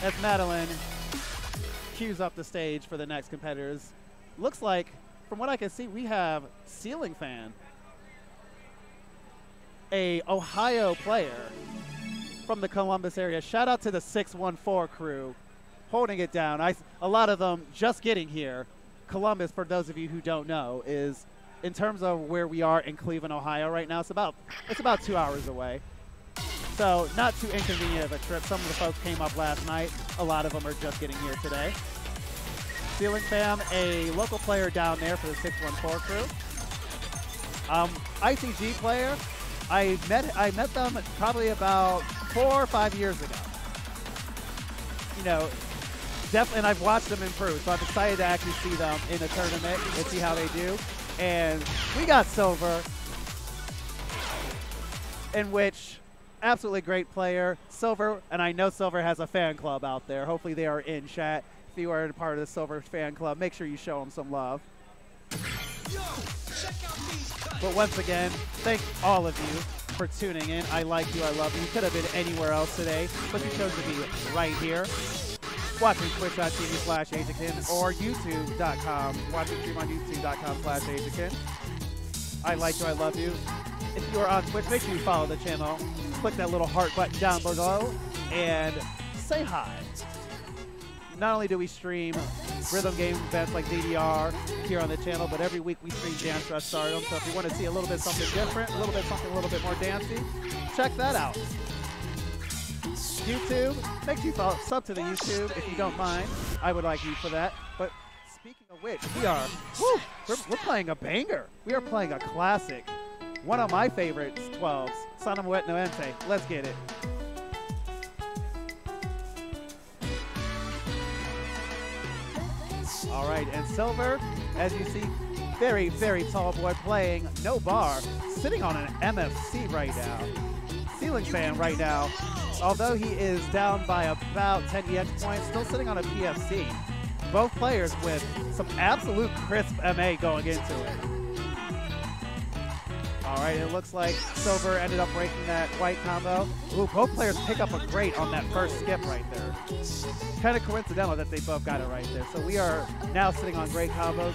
as Madeline cues up the stage for the next competitors. Looks like, from what I can see, we have Ceiling Fan, a Ohio player from the Columbus area. Shout out to the 614 crew holding it down. A lot of them just getting here. Columbus, for those of you who don't know, is in terms of where we are in Cleveland, Ohio right now, it's about 2 hours away. So not too inconvenient of a trip. Some of the folks came up last night. A lot of them are just getting here today. Ceiling Fam, a local player down there for the 614 crew. ICG player, I met them probably about 4 or 5 years ago. You know, definitely, and I've watched them improve, so I'm excited to actually see them in a tournament and see how they do. And we got Silver, in which absolutely great player. Silver, and I know Silver has a fan club out there. Hopefully they are in chat. If you are a part of the Silver fan club, make sure you show them some love. But once again, thank all of you for tuning in. I like you, I love you. You could have been anywhere else today, but you chose to be right here, watching twitch.tv/Ajakin or youtube.com, watching stream on youtube.com/Ajakin. I like you, I love you. If you are on Twitch, make sure you follow the channel. Click that little heart button down below and say hi. Not only do we stream rhythm game events like DDR here on the channel, but every week we stream Dance Rush Stardom. So if you want to see a little bit something different, a little bit something a little bit more dancey, check that out. YouTube, make sure you sub to the YouTube if you don't mind. I would like you for that. But speaking of which, we're playing a banger. We are playing a classic. One of my favorites, 12s, Sana Muet Noente. Let's get it. All right, and Silver, as you see, very, very tall boy playing no bar, sitting on an MFC right now. Ceiling Fan right now, although he is down by about 10 EX points, still sitting on a PFC. Both players with some absolute crisp MA going into it. All right, it looks like Silver ended up breaking that white combo. Ooh, both players pick up a great on that first skip right there. Kind of coincidental that they both got it right there. So we are now sitting on great combos.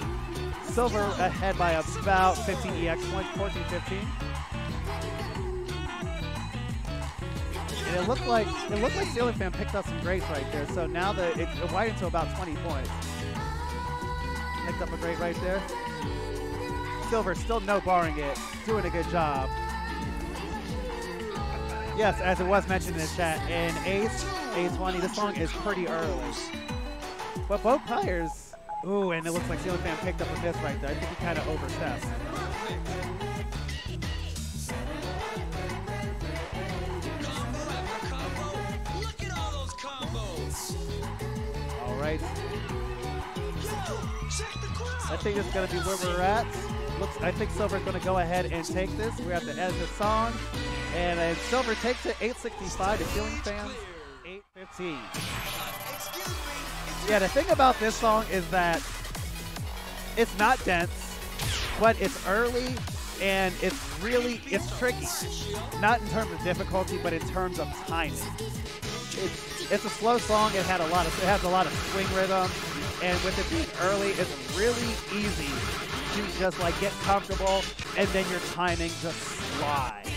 Silver ahead by about 15 EX points, 14-15. And it looked like Ceiling Fan picked up some greats right there. So now it widened to about 20 points. Picked up a great right there. Silver still no barring it, doing a good job. Yes, as it was mentioned in the chat, in Ace, A20, this song is pretty early. But both players, ooh, and it looks like Ceiling Fan picked up a miss right there. I think he kind of overstepped. All right. I think it's going to be where we're at. I think Silver's going to go ahead and take this. We're at the end of the song. And Silver takes it 865 to Ceiling Fans 815. Yeah, the thing about this song is that it's not dense, but it's early and it's tricky. Not in terms of difficulty, but in terms of timing. It's a slow song. It has a lot of swing rhythm, and with it being early, it's really easy to just like get comfortable, and then your timing just slides.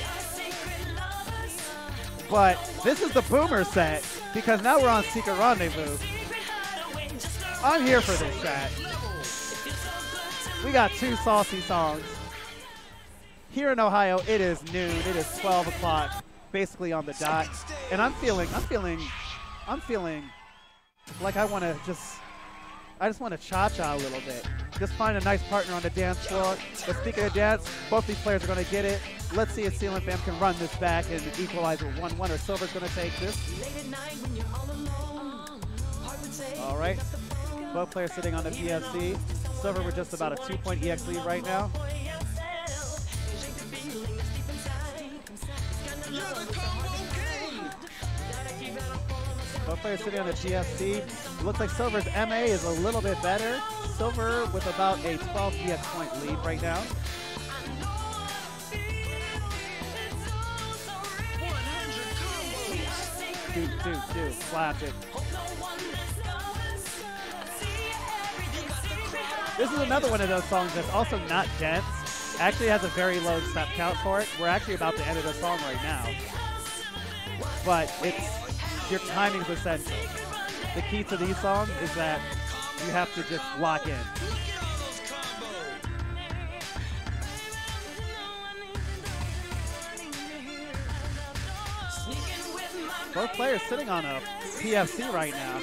But this is the boomer set, because now we're on Secret Rendezvous. I'm here for this, chat. We got 2 saucy songs. Here in Ohio, it is noon. It is 12 o'clock, basically on the dot. And I'm feeling like I just want to cha-cha a little bit. Just find a nice partner on the dance floor. But speaking of dance, both these players are going to get it. Let's see if Ceiling Fam can run this back and equalize with 1-1, or Silver's going to take this. All right. Both players sitting on the PFC. Silver with just about a 2-point EX lead right now. Both players sitting on the PFC. Looks like Silver's MA is a little bit better. Silver with about a 12 EX point lead right now. do. Classic. This is another one of those songs that's also not dense. Actually has a very low step count for it. We're actually about to end the song right now. But your timing's essential. The key to these songs is that you have to just lock in. Both players sitting on a PFC right now.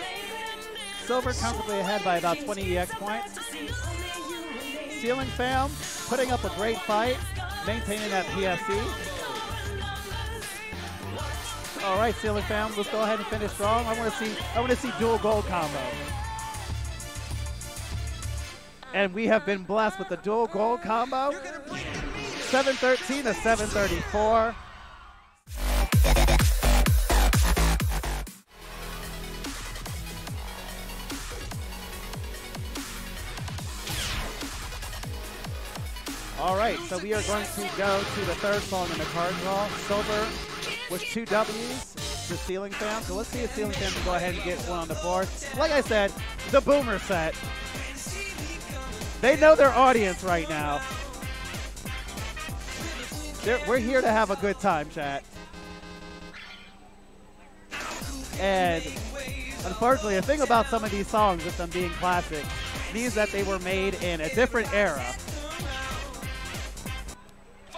Silver comfortably ahead by about 20 EX points. Ceiling Fam putting up a great fight, maintaining that PFC. All right, Ceiling Fam, let's go ahead and finish strong. I want to see dual gold combo. And we have been blessed with the dual gold combo. 713 to 734. All right, so we are going to go to the third song in the card draw. Silver with 2 W's to Ceiling Fam. So let's see if Ceiling Fam can go ahead and get one on the board. Like I said, the Boomer set. They know their audience right now. We're here to have a good time, chat. And unfortunately, the thing about some of these songs, with them being classic, means that they were made in a different era.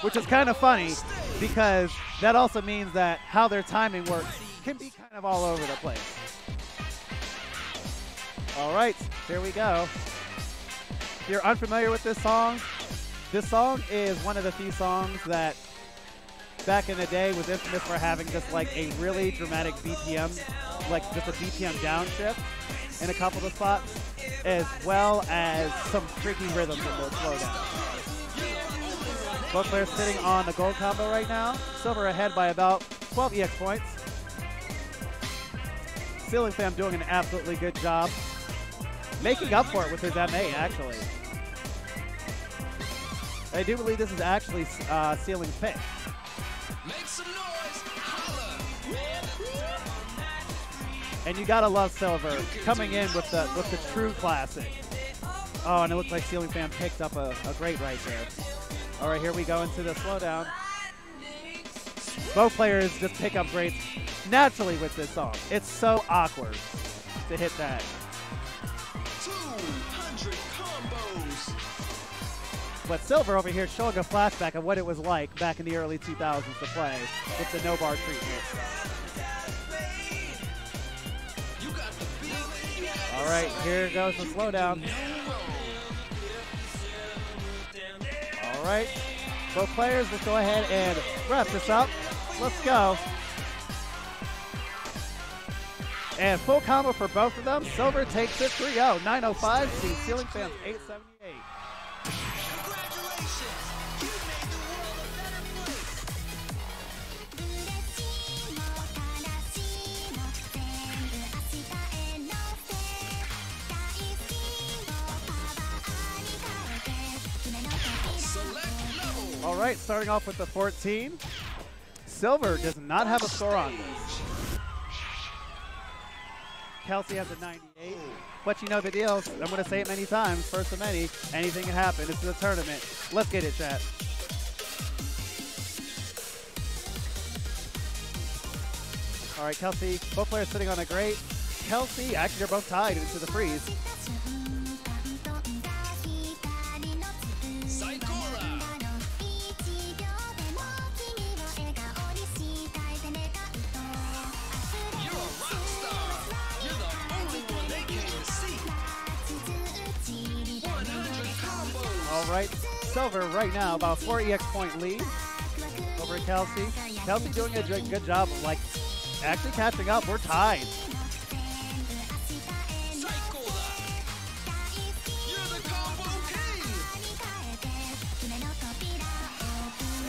Which is kind of funny, because that also means that how their timing works can be kind of all over the place. All right, here we go. If you're unfamiliar with this song is one of the few songs that back in the day was infamous for having just like a really dramatic BPM, like just a BPM downshift in a couple of spots, as well as some tricky rhythms in the slowdown. Both players sitting on the gold combo right now. Silver ahead by about 12 EX points. Ceiling Fam doing an absolutely good job making up for it with his MA, actually. I do believe this is actually Ceiling's pick. Make some noise. Holla. And you gotta love Silver coming in with the true classic. Oh, and it looks like Ceiling Fam picked up a great right there. All right, here we go into the slowdown. Both players just pick up greats naturally with this song. It's so awkward to hit that. 200 combos. But Silver over here showing a flashback of what it was like back in the early 2000s to play with the no bar treatment. All right, here goes the slowdown. All right, both players, let's go ahead and wrap this up. Let's go. And full combo for both of them. Silver takes it 3-0, 905 to Ceiling Fam's 878. Congratulations, you made the world a better All right, starting off with the 14. Silver does not have a score on this. Kelsey has a 98. But you know the deal. I'm going to say it many times. First of many. Anything can happen. This is a tournament. Let's get it, chat. All right, Kelsey. Both players sitting on a great. Kelsey, actually, they're both tied into the freeze. All right, Silver right now about 4 EX point lead over Kelsey. Kelsey doing a good job of like actually catching up. We're tied.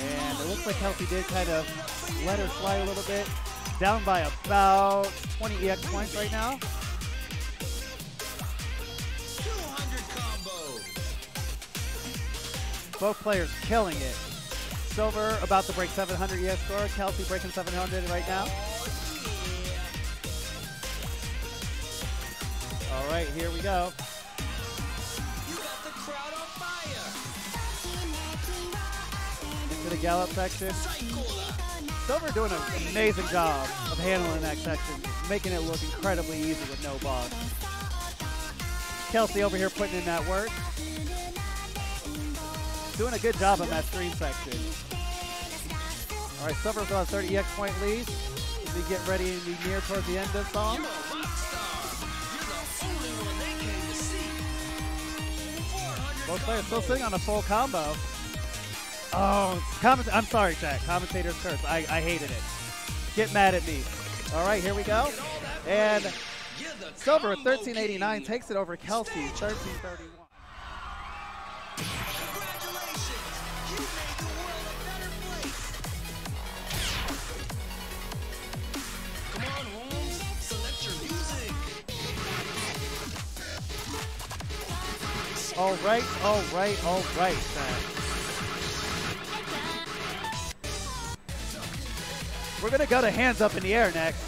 And it looks like Kelsey did kind of let her slide a little bit. Down by about 20 EX points right now. Both players killing it. Silver about to break 700 EX score. Kelsey breaking 700 right now. right, here we go. You got the crowd on fire. Into the gallop section. Silver doing an amazing job of handling that section, making it look incredibly easy with no boss. Kelsey over here putting in that work. Doing a good job on that screen section. All right, Silver's on a 30 EX point lead. As we get ready and be near towards the end of the song. You're a rock star. You're the only one they came to see. 400 Both players still combos. sitting on a full combo. Oh, I'm sorry, chat. Commentator's curse. I hated it. Get mad at me. All right, here we go. And You're the Silver at combo 1389 king. takes it over Kelsey, 1331. Congratulations. You made the world a better place. Come on, Holmes. Select your music. All right, chat. We're going to go to hands up in the air next.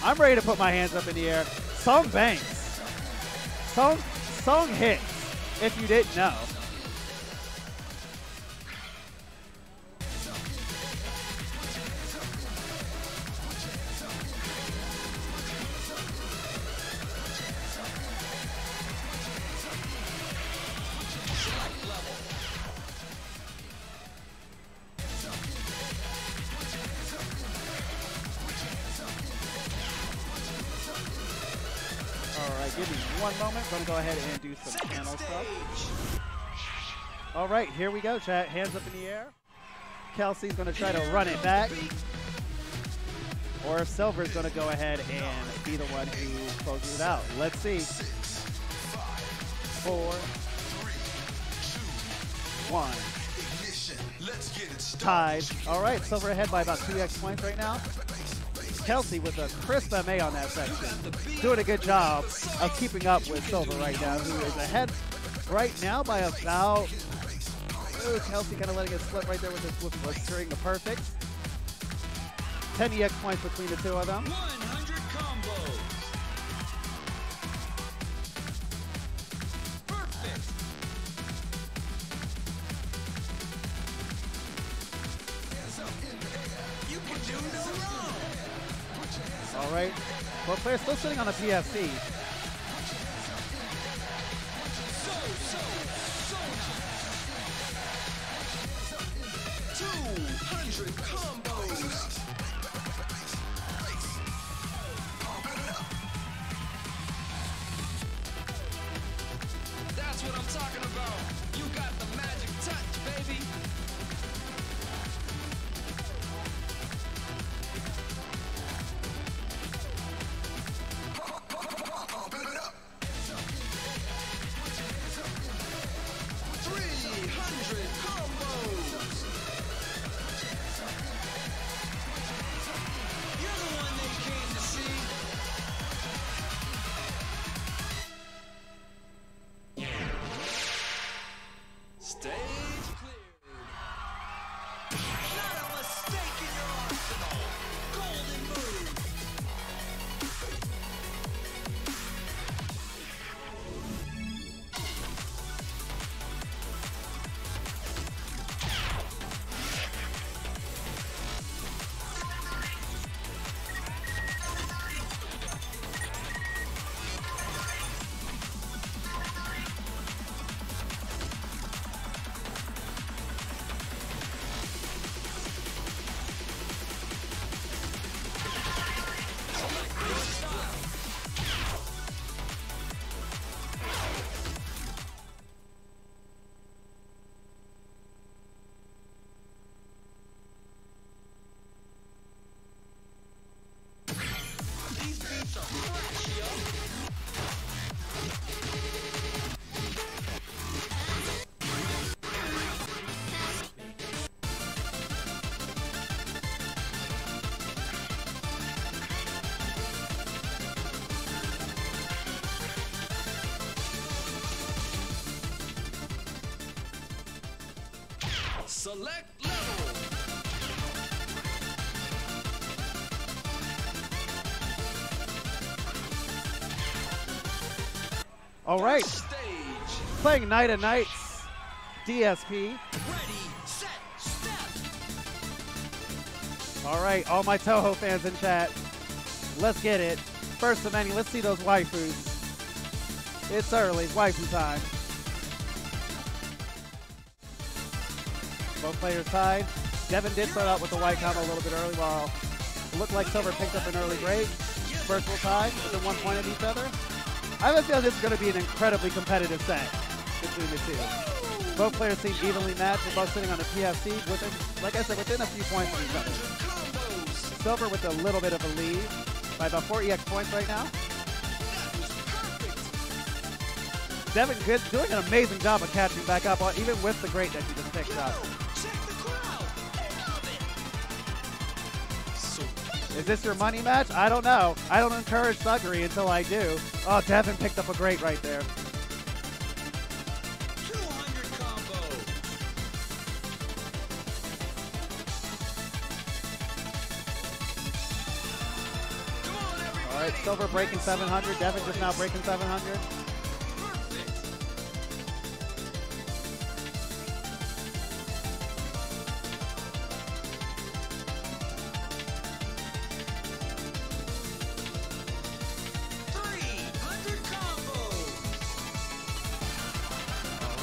I'm ready to put my hands up in the air. Song bangs. Song hits, if you didn't know. Alright, give me one moment. Gonna go ahead and do some channel stuff. Alright, here we go, chat. Hands up in the air. Kelsey's gonna try to run it back. Or Silver's gonna go ahead and be the one who closes it out. Let's see. 4, 1. Tied. Alright, Silver ahead by about 2x points right now. Kelsey with a crisp MA on that section. Doing a good job of keeping up with Silver right now, who is ahead right now by about... Ooh, Kelsey kind of letting it slip right there with securing the perfect. 10 EX points between the two of them. 100 combos. Perfect. You can do no wrong. All right. Well, players still sitting on a PFC. So nice. 200 combos. That's what I'm talking about. You got the magic touch, baby. Select level. All right. Stage. Playing Night of Nights, DSP. Ready, set, step. All right, all my Toho fans in chat, let's get it. First of many, let's see those waifus. It's early, it's waifu time. Both players tied. Devin did start out with the white combo a little bit early, while it looked like Silver picked up an early break. Virtual tie, within 1 point of each other. I have a feeling this is going to be an incredibly competitive set between the two. Both players seem evenly matched. We're both sitting on a PFC, within, like I said, within a few points of each other. Silver with a little bit of a lead by about 4 EX points right now. Devin good, doing an amazing job of catching back up, even with the great that he just picked up. Is this your money match? I don't know. I don't encourage thuggery until I do. Oh, Devin picked up a great right there. 200 combo. Come on, everybody. All right, Silver breaking 700. Devin just now breaking 700.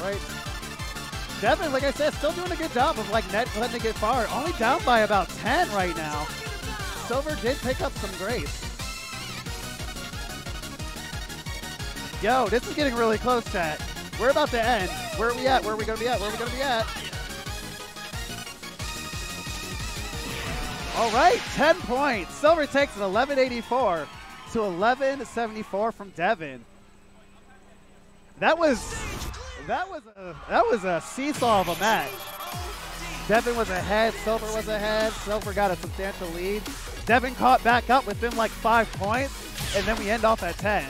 Right. Devin, like I said, still doing a good job of like letting it get far. Only down by about 10 right now. Silver did pick up some grace. Yo, this is getting really close, chat. We're about to end. Where are we at? Where are we going to be at? Where are we going to be at? All right, 10 points. Silver takes an 1184 to 1174 from Devin. That was a seesaw of a match. Devin was ahead, Silver was ahead. Silver got a substantial lead. Devin caught back up within like 5 points, and then we end off at 10.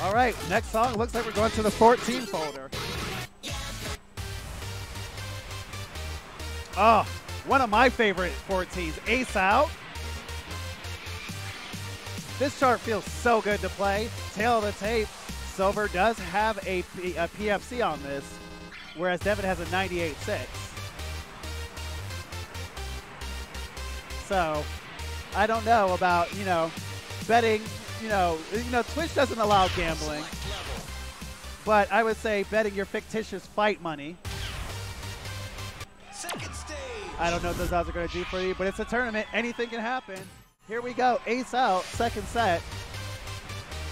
All right, next song. Looks like we're going to the 14 folder. Oh, one of my favorite 14s, Ace Out. This chart feels so good to play. Tail of the tape, Silver does have a PFC on this, whereas Devin has a 98.6. So, I don't know about, betting, Twitch doesn't allow gambling, but I would say betting your fictitious fight money. I don't know what those odds are going to do for you, but it's a tournament. Anything can happen. Here we go, Ace Out, second set.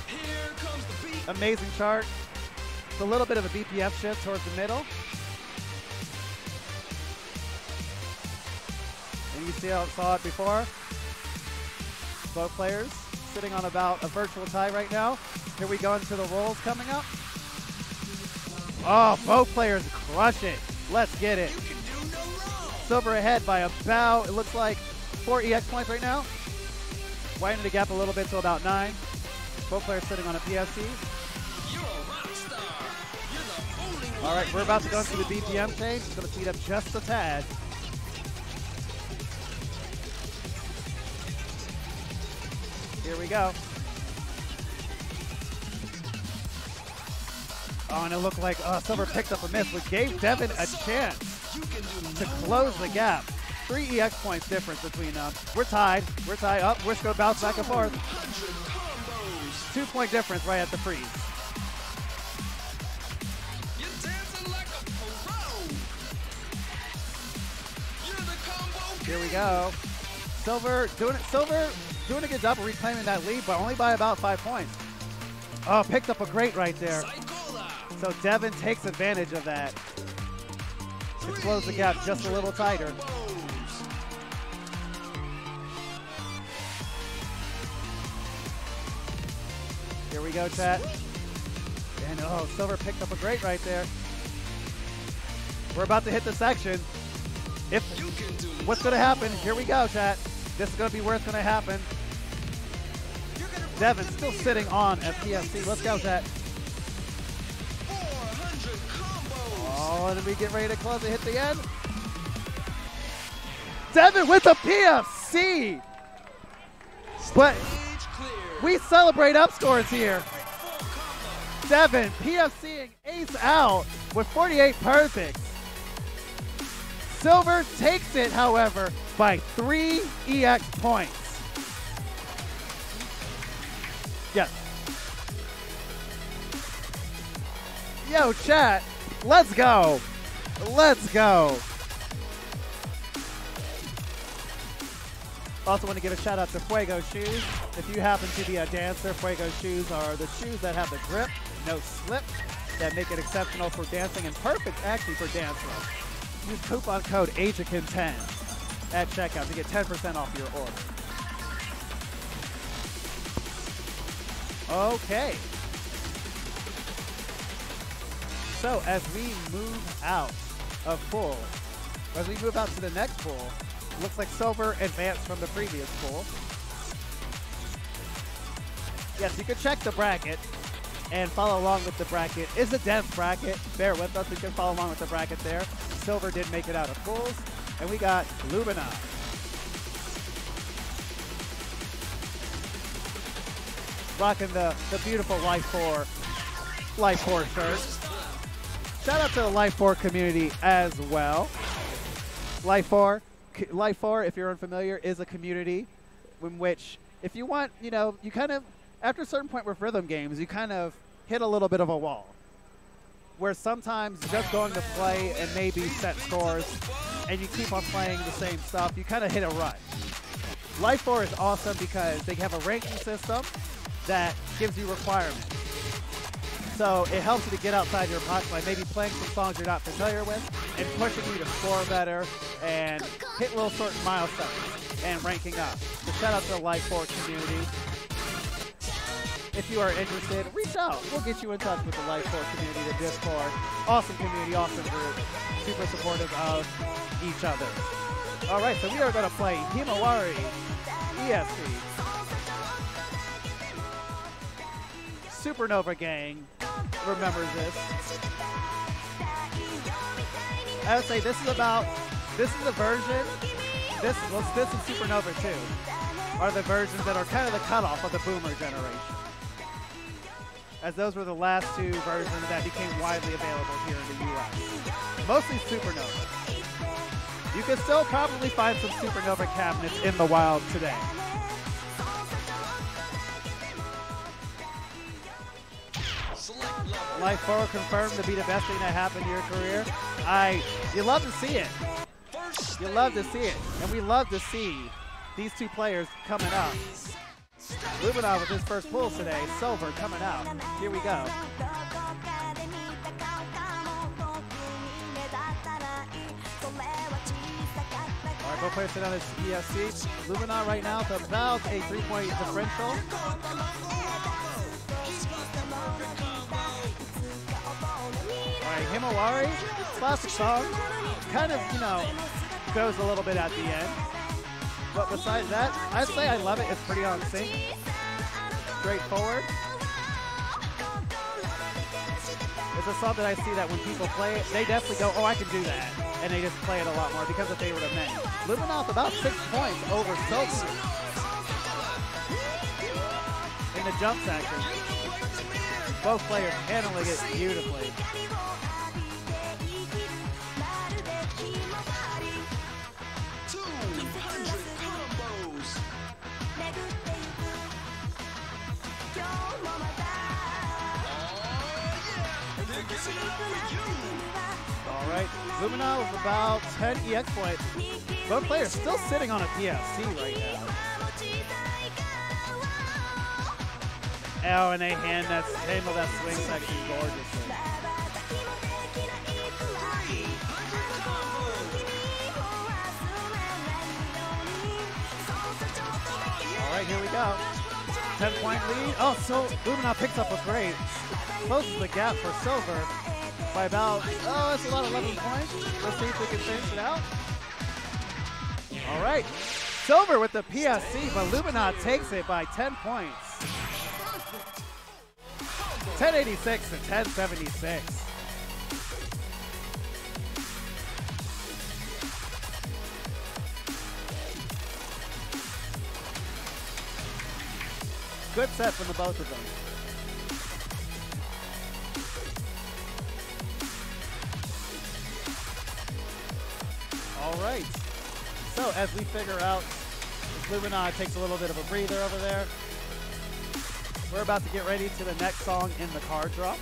Here comes the beat. Amazing chart. It's a little bit of a BPF shift towards the middle. And you saw it before. Both players sitting on about a virtual tie right now. Here we go into the rolls coming up. Oh, both players crush it. Let's get it. You can do no wrong. Silver ahead by about, it looks like 4 EX points right now. Widening the gap a little bit to about 9. Both players sitting on a PFC. You're a rock star. You're the only one. All right, we're about to go into the BPM change. It's going to speed up just a tad. Here we go. Oh, and it looked like Silver picked up a miss, which gave Devin a chance to close the gap. 3 EX points difference between them. We're tied. We're tied up. We're just going to bounce back and forth. 2 point difference right at the freeze. You're dancing like a pro. You're the combo. Here we go. Silver doing a good job of reclaiming that lead, but only by about 5 points. Oh, picked up a great right there. So Devin takes advantage of that to close the gap just a little tighter. Here we go, chat. And oh, Silver picked up a great right there. We're about to hit the section. What's going to happen? Here we go, chat. This is going to be where it's going to happen. Devin still sitting on a PFC. Let's go, chat. Oh, and we get ready to close it, hit the end. Devin with a PFC. But Stage clear. we celebrate up scores here. Full combo. Devin PFCing Ace out with 48 perfects. Silver takes it, however, by 3 EX points. Yes. Yo, chat, let's go. Let's go. Also want to give a shout out to Fuego shoes. If you happen to be a dancer, Fuego shoes are the shoes that have the grip, no slip, that make it exceptional for dancing and perfect actually for dancing. Use coupon code AGEKIN10 at checkout to get 10% off your order. Okay. So as we move out of pool, as we move out to the next pool, looks like Silver advanced from the previous pool. Yes, you can check the bracket and follow along with the bracket. It's a dense bracket. Bear with us. You can follow along with the bracket there. Silver did make it out of pools. And we got Lumina. Rocking the beautiful Life 4 shirt. Shout out to the Life 4 community as well. Life 4, if you're unfamiliar, is a community in which if you want, you know, you kind of, after a certain point with rhythm games, you kind of hit a little bit of a wall. Where sometimes just going to play and maybe set scores and you keep on playing the same stuff, you kind of hit a rut. Life 4 is awesome because they have a ranking system that gives you requirements. So it helps you to get outside your box by maybe playing some songs you're not familiar with and pushing you to score better and hit little certain milestones and ranking up. So shout out to the Life 4 community. If you are interested, reach out. We'll get you in touch with the Life 4 community, the Discord. Awesome community, awesome group. Super supportive of each other. All right, so we are going to play Himawari ESC. Supernova Gang remembers this. I would say this is a version, this and Supernova 2 are the versions that are kind of the cutoff of the boomer generation. As those were the last two versions that became widely available here in the US. Mostly Supernova. You can still probably find some Supernova cabinets in the wild today. Life 4 confirmed to be the best thing that happened in your career. You love to see it. You love to see it. And we love to see these two players coming up. Lumina with his first pulls today. Silver coming out. Here we go. All right, both players sit on his ESC. Lumina right now with about a 3-point differential. All right, Himawari, classic song. Kind of, you know, goes a little bit at the end. But besides that, I'd say I love it. It's pretty on sync. Straightforward. It's a song that I see that when people play it, they definitely go, oh, I can do that. And they just play it a lot more because of favorite of men. Living off about 6 points over Silver in the jump section. Both players handling it beautifully. All right, Lumina with about 10 EX points. Both players still sitting on a PSC right now. Oh, and they handle that swing section gorgeously. All right, here we go. 10-point lead. Oh, so Lumina picks up a great. Closes the gap for Silver by about, that's about 11 points. Let's see if we can finish it out. All right. Silver with the PSC, but Lumina takes it by 10 points. 1086 to 1076. good set from the both of them. All right. So as we figure out, Lumina takes a little bit of a breather over there. We're about to get ready to the next song in the card drop.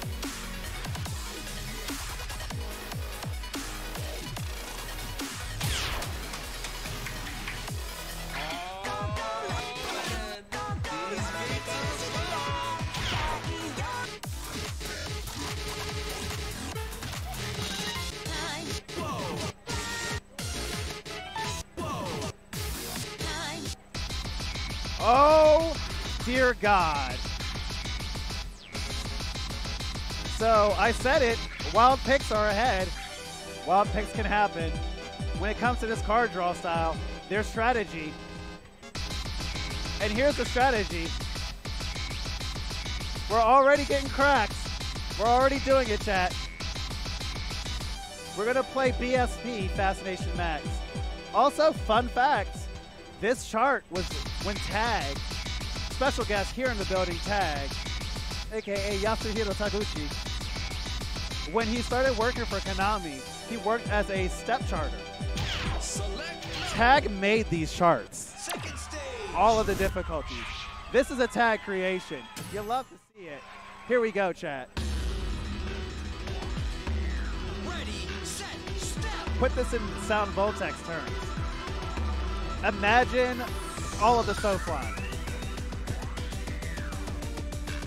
Oh, dear God. So I said it, wild picks are ahead. Wild picks can happen. When it comes to this card draw style, there's strategy. And here's the strategy. We're already getting cracks. We're already doing it, chat. We're gonna play BSP, Fascination Max. Also, fun fact, this chart was when Tag, special guest here in the building, Tag, aka Yasuhiro Taguchi, when he started working for Konami, he worked as a step charter. Tag made these charts. All of the difficulties. This is a Tag creation. You'll love to see it. Here we go, chat. Ready, set, step. Put this in Sound Voltex terms. Imagine all of the SilverFlare's.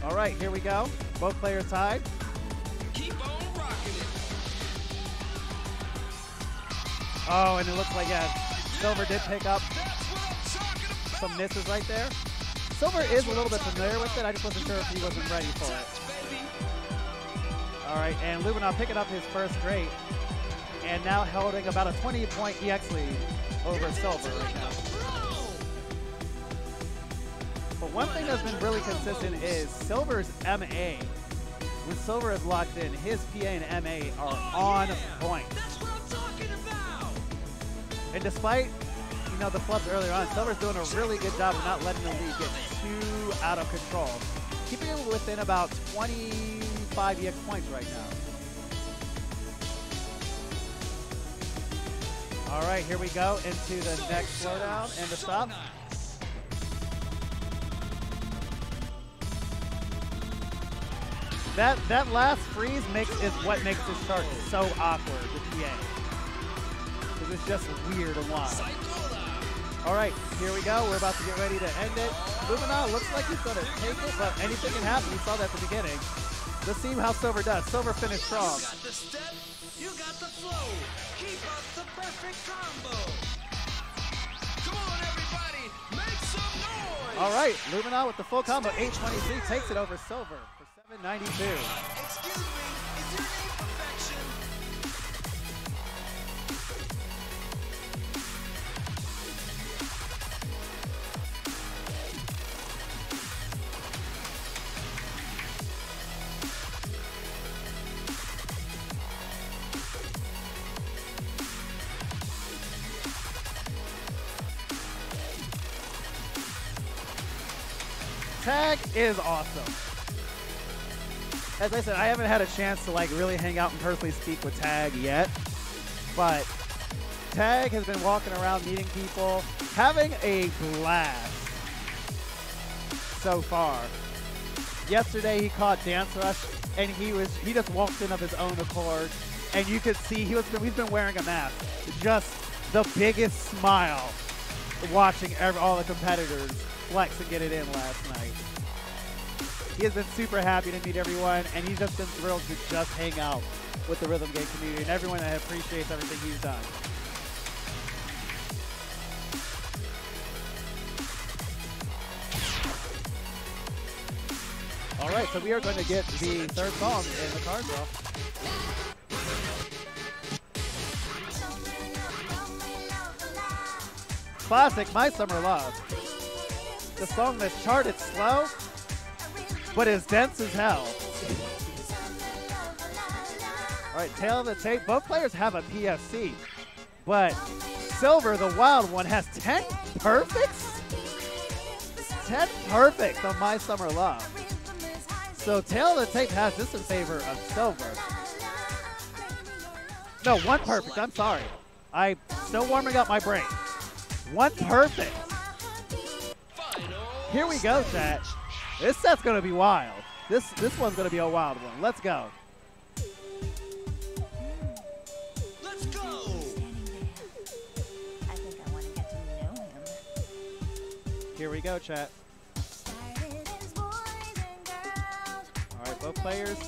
All right, here we go. Both players tied. Keep on rocking it. Oh, and it looks like, yeah, Silver did pick up That's what I'm talking about. some misses right there. Silver is a little bit familiar with it. I just wasn't sure if he wasn't ready for it. Touch, baby. All right, and Lumina picking up his first straight, and now holding about a 20-point EX lead over Silver right now. But one thing that's been really consistent is Silver's MA. When Silver is locked in, his PA and MA are on point. That's what I'm talking about. And despite, you know, the flubs earlier on, Silver's doing a really good job of not letting the lead get too out of control. Keeping it within about 25 EX points right now. All right, here we go into the next slowdown and the stop. That last freeze is what makes this chart so awkward with PA. Because it's just weird and wild. All right, here we go. We're about to get ready to end it. Lumina looks like he's going to take it, but anything can happen. We saw that at the beginning. Let's see how Silver does. Silver finished strong. You got the step, you got the flow. Keep up the perfect combo. Come on, everybody, make some noise. All right, Lumina with the full combo. 823 takes it over Silver for 792. Excuse me, is your name Perfection? Tag is awesome. As I said, I haven't had a chance to like really hang out and personally speak with Tag yet, but Tag has been walking around meeting people, having a blast so far. Yesterday he caught Dance Rush, and he just walked in of his own accord, and you could see he's been wearing a mask. Just the biggest smile watching all the competitors flex and get it in last night. He has been super happy to meet everyone, and he's just been thrilled to just hang out with the rhythm game community and everyone that appreciates everything he's done. All right, so we are going to get the third song in the card draw. Classic, My Summer Love. The song that's charted slow, but is dense as hell. All right, tail of the tape. Both players have a PFC, but Silver, the wild one, has 10 perfects? 10 perfect on My Summer Love. So Tail of the Tape has this in favor of Silver. No, 1 perfect. I'm sorry. I'm still warming up my brain. 1 perfect. Here we go, chat. This set's going to be wild. This one's going to be a wild one. Let's go. Let's go. Here we go, chat. All right, both players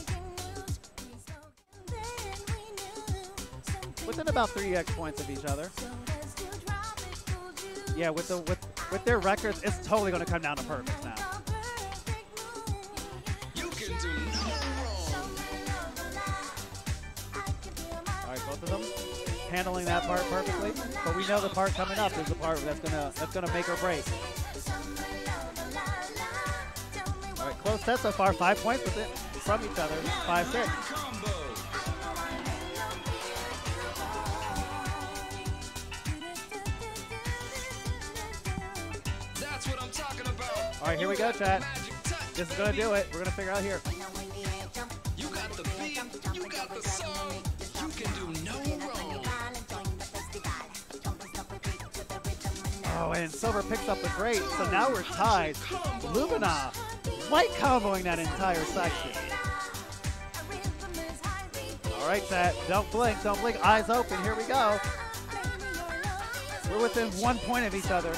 within about 3x points of each other. Yeah, with their records, it's totally going to come down to perfect now. You can do no wrong. All right, both of them handling that part perfectly, but we know the part coming up is the part that's gonna make or break. All right, close set so far. 5 points with it from each other. 5-6. That's what I'm talking about. All right, here we go, chat. This is gonna do it. We're gonna figure out here. You got the beat, you got the song, you can do no wrong. Oh, and Silver picks up the great, so now we're tied. lmao, light comboing that entire section. All right, chat, don't blink, eyes open, here we go. We're within 1 point of each other.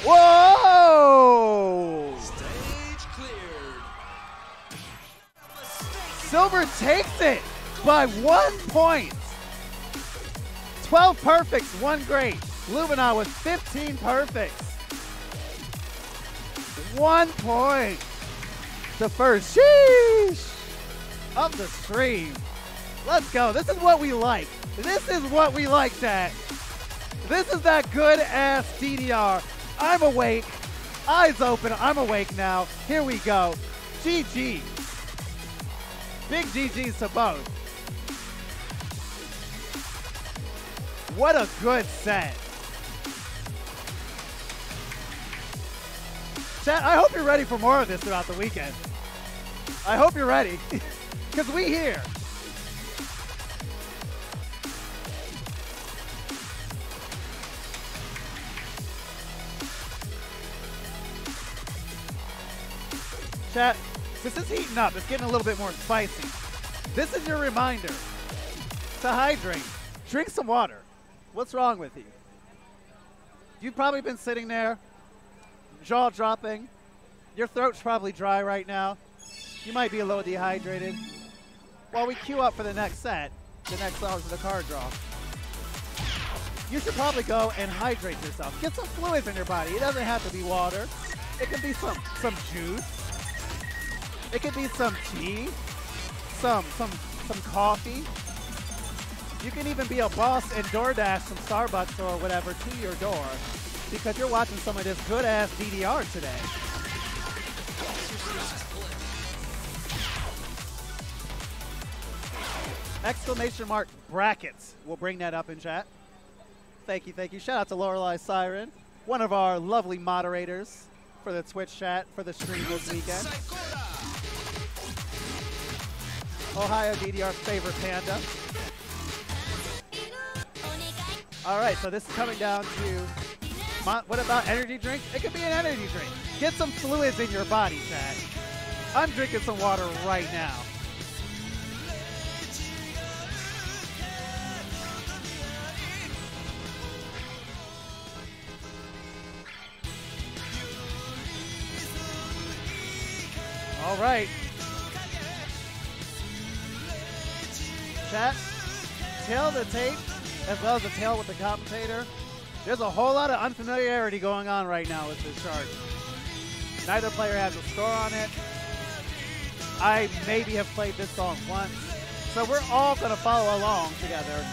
Whoa! Stage cleared. Silver takes it by 1 point. 12 perfects, 1 great. lmao with 15 perfects. 1 point. The first sheesh of the stream. Let's go. This is what we like. This is what we like, chat. This is that good ass DDR. I'm awake. Eyes open. I'm awake now. Here we go. GG. Big GG's to both. What a good set. Chat, I hope you're ready for more of this throughout the weekend. I hope you're ready. Because we here. Chat, this is heating up. It's getting a little bit more spicy. This is your reminder to hydrate. Drink some water. What's wrong with you? You've probably been sitting there, jaw dropping. Your throat's probably dry right now. You might be a little dehydrated. While we queue up for the next set, the next songs of the card draw, you should probably go and hydrate yourself. Get some fluids in your body. It doesn't have to be water. It can be some juice. It could be some tea, some coffee. You can even be a boss and DoorDash some Starbucks or whatever to your door because you're watching some of this good-ass DDR today. Exclamation mark brackets. We'll bring that up in chat. Thank you, thank you. Shout out to Lorelei Siren, one of our lovely moderators for the Twitch chat for the stream this weekend. Ohio DDR's favorite panda. All right, so this is coming down to, what about energy drinks? It could be an energy drink. Get some fluids in your body, chat. I'm drinking some water right now. All right. Chat, tail the tape, as well as the tail with the commentator. There's a whole lot of unfamiliarity going on right now with this chart. Neither player has a score on it. I maybe have played this song once. So we're all going to follow along together,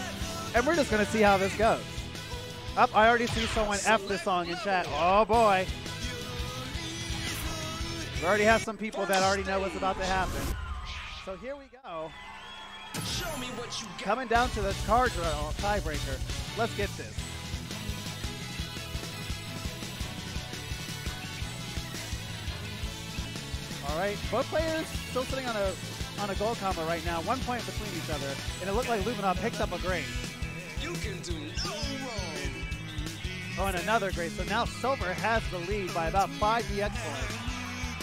and we're just going to see how this goes. Oh, I already see someone F this song in chat. Oh, boy. We already have some people that already know what's about to happen. So here we go. Show me what you got. Coming down to the card draw tiebreaker. Let's get this. All right, both players still sitting on a gold combo right now. 1 point between each other, and it looked like lmao picked up a grade. You can do no wrong. Oh, and another grade. So now Silver has the lead by about 5 EX points.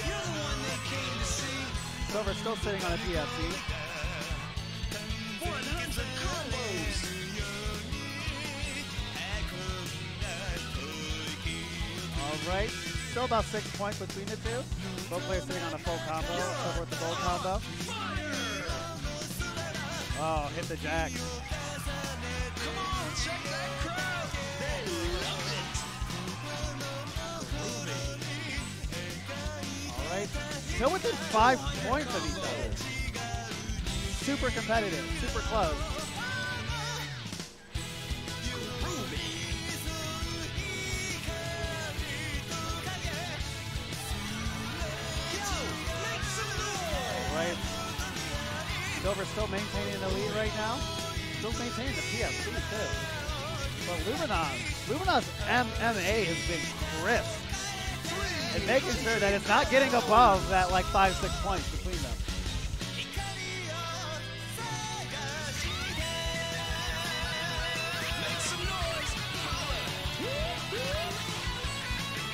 You're the one they came to see. Silver still sitting on a PFC. 100 combos. All right, still about 6 points between the two. Both players sitting on a full combo. Silver with the gold combo. Oh, hit the jack. Come on, check that crowd. They love it. All right, still within 5 points of each other. Super competitive, super close. Silver still maintaining the lead right now. Still maintaining the PFC too. But lmau's MMA has been crisp. And making sure that it's not getting above that like 5-6 points between them.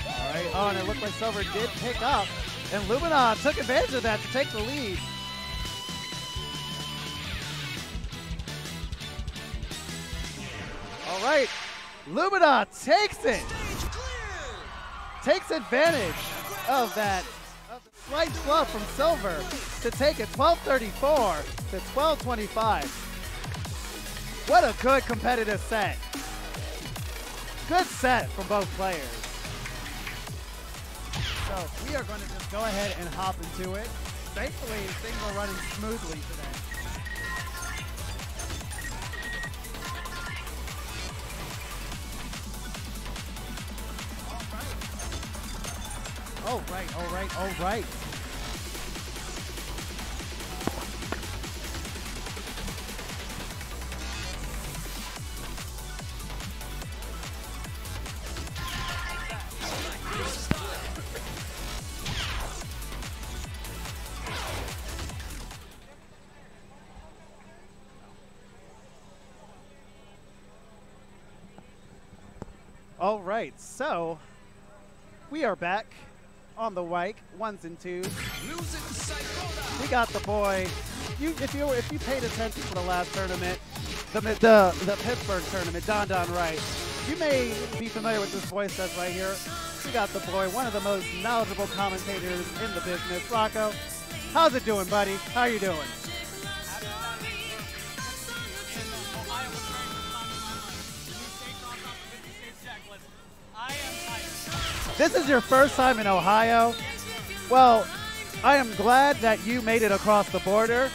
All right, oh, and it looked like Silver did pick up. And lmao took advantage of that to take the lead. All right, lmao takes it. Takes advantage of that slight fluff from Silver to take it 12-34 to 12-25. What a good competitive set. Good set from both players. So we are going to just go ahead and hop into it. Thankfully, things are running smoothly today. All right. All right, so we are back on the Wike, 1s and 2s. We got the boy. If you paid attention to the last tournament, the Pittsburgh tournament, Don Wright, you may be familiar with this voice that's right here. We got the boy, one of the most knowledgeable commentators in the business. Rocco, how's it doing, buddy? How you doing? This is your first time in Ohio? Well, I am glad that you made it across the border.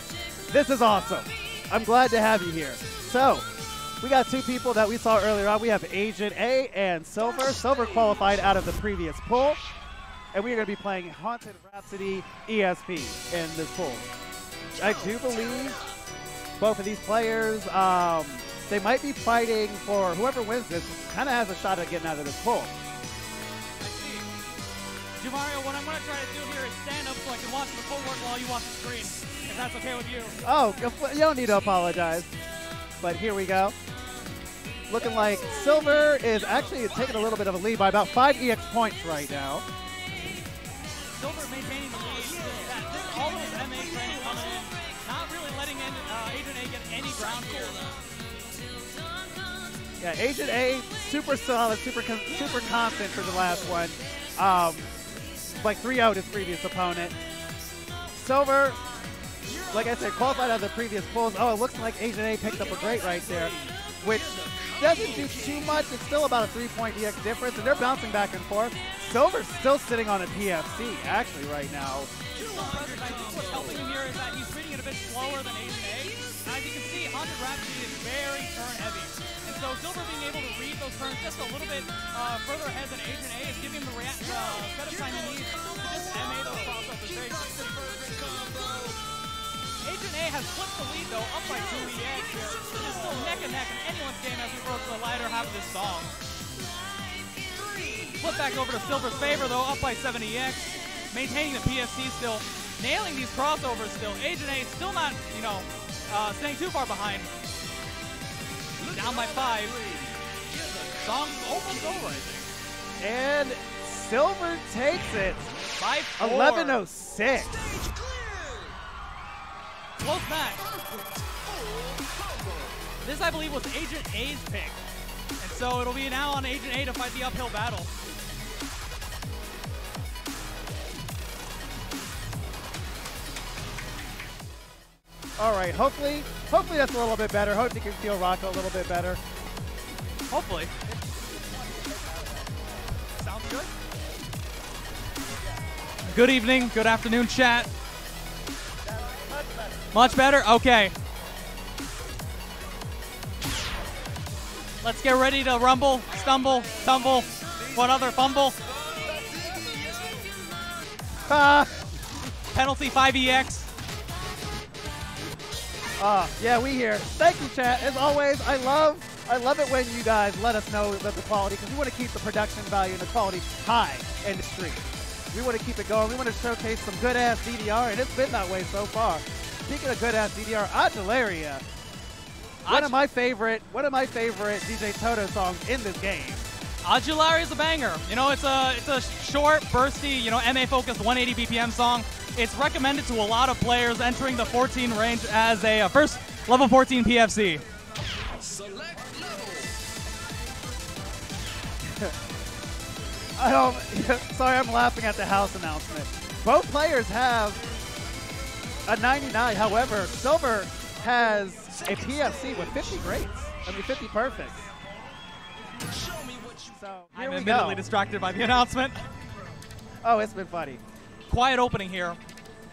This is awesome. I'm glad to have you here. So, we got two people that we saw earlier on. We have Agent A and Silver. Silver qualified out of the previous pool. And we are going to be playing Haunted Rhapsody ESP in this pool. I do believe both of these players, they might be fighting for whoever wins this kind of has a shot at getting out of this pool. Mario, what I'm going to try to do here is stand up so I can watch the footwork while you watch the screen, if that's okay with you. Oh, you don't need to apologize. But here we go. Looking like Silver is actually taking a little bit of a lead by about 5 EX points right now. Silver maintaining the lead. All those MA trends coming in, not really letting Agent A get any ground here. Yeah, Agent A, super solid, super constant for the last one. Like 3-0 his previous opponent. Silver, like I said, qualified out of the previous pools. Oh, it looks like Agent A picked up a great right there, which doesn't do too much. It's still about a 3-point EX difference, and they're bouncing back and forth. Silver's still sitting on a PFC, actually, right now. I think what's helping him here is that he's reading it a bit slower than Agent A. And as you can see, Haunted Rhapsody is very turn-heavy. And so Silver being able to read those turns just a little bit further ahead than Agent A is giving him the set of time he needs to just MA those crossovers very quickly. Agent A has flipped the lead, though, up by back in anyone's game as we approach the lighter half of this song. Flip back over to Silver's favor, though, up by 7EX. Maintaining the PSC still. Nailing these crossovers still. Agent A still not, you know, staying too far behind. Down by 5. Song's almost over, I think. And Silver takes it. By 4. 11:06. Close match. This, I believe, was Agent A's pick. And so it'll be now on Agent A to fight the uphill battle. All right, hopefully that's a little bit better. Hope you can feel Rocco a little bit better. Hopefully. Sounds good. Good evening, good afternoon, chat. Much better? Okay. Let's get ready to rumble, stumble, tumble, what other fumble? Penalty 5EX. Yeah, we here. Thank you, chat. As always, I love it when you guys let us know that the quality, because we want to keep the production value and the quality high in the stream. We want to keep it going. We want to showcase some good-ass DDR, and it's been that way so far. Speaking of good-ass DDR, Adularia, one of my favorite DJ Toto songs in this game. Adularia is a banger. You know, it's a short, bursty, you know, MA-focused 180 BPM song. It's recommended to a lot of players entering the 14 range as a first level 14 PFC. Sorry, I'm laughing at the house announcement. Both players have a 99. However, Silver has a PFC with 50 greats. I mean, 50 perfects. So, I'm admittedly distracted by the announcement. Oh, it's been funny. Quiet opening here.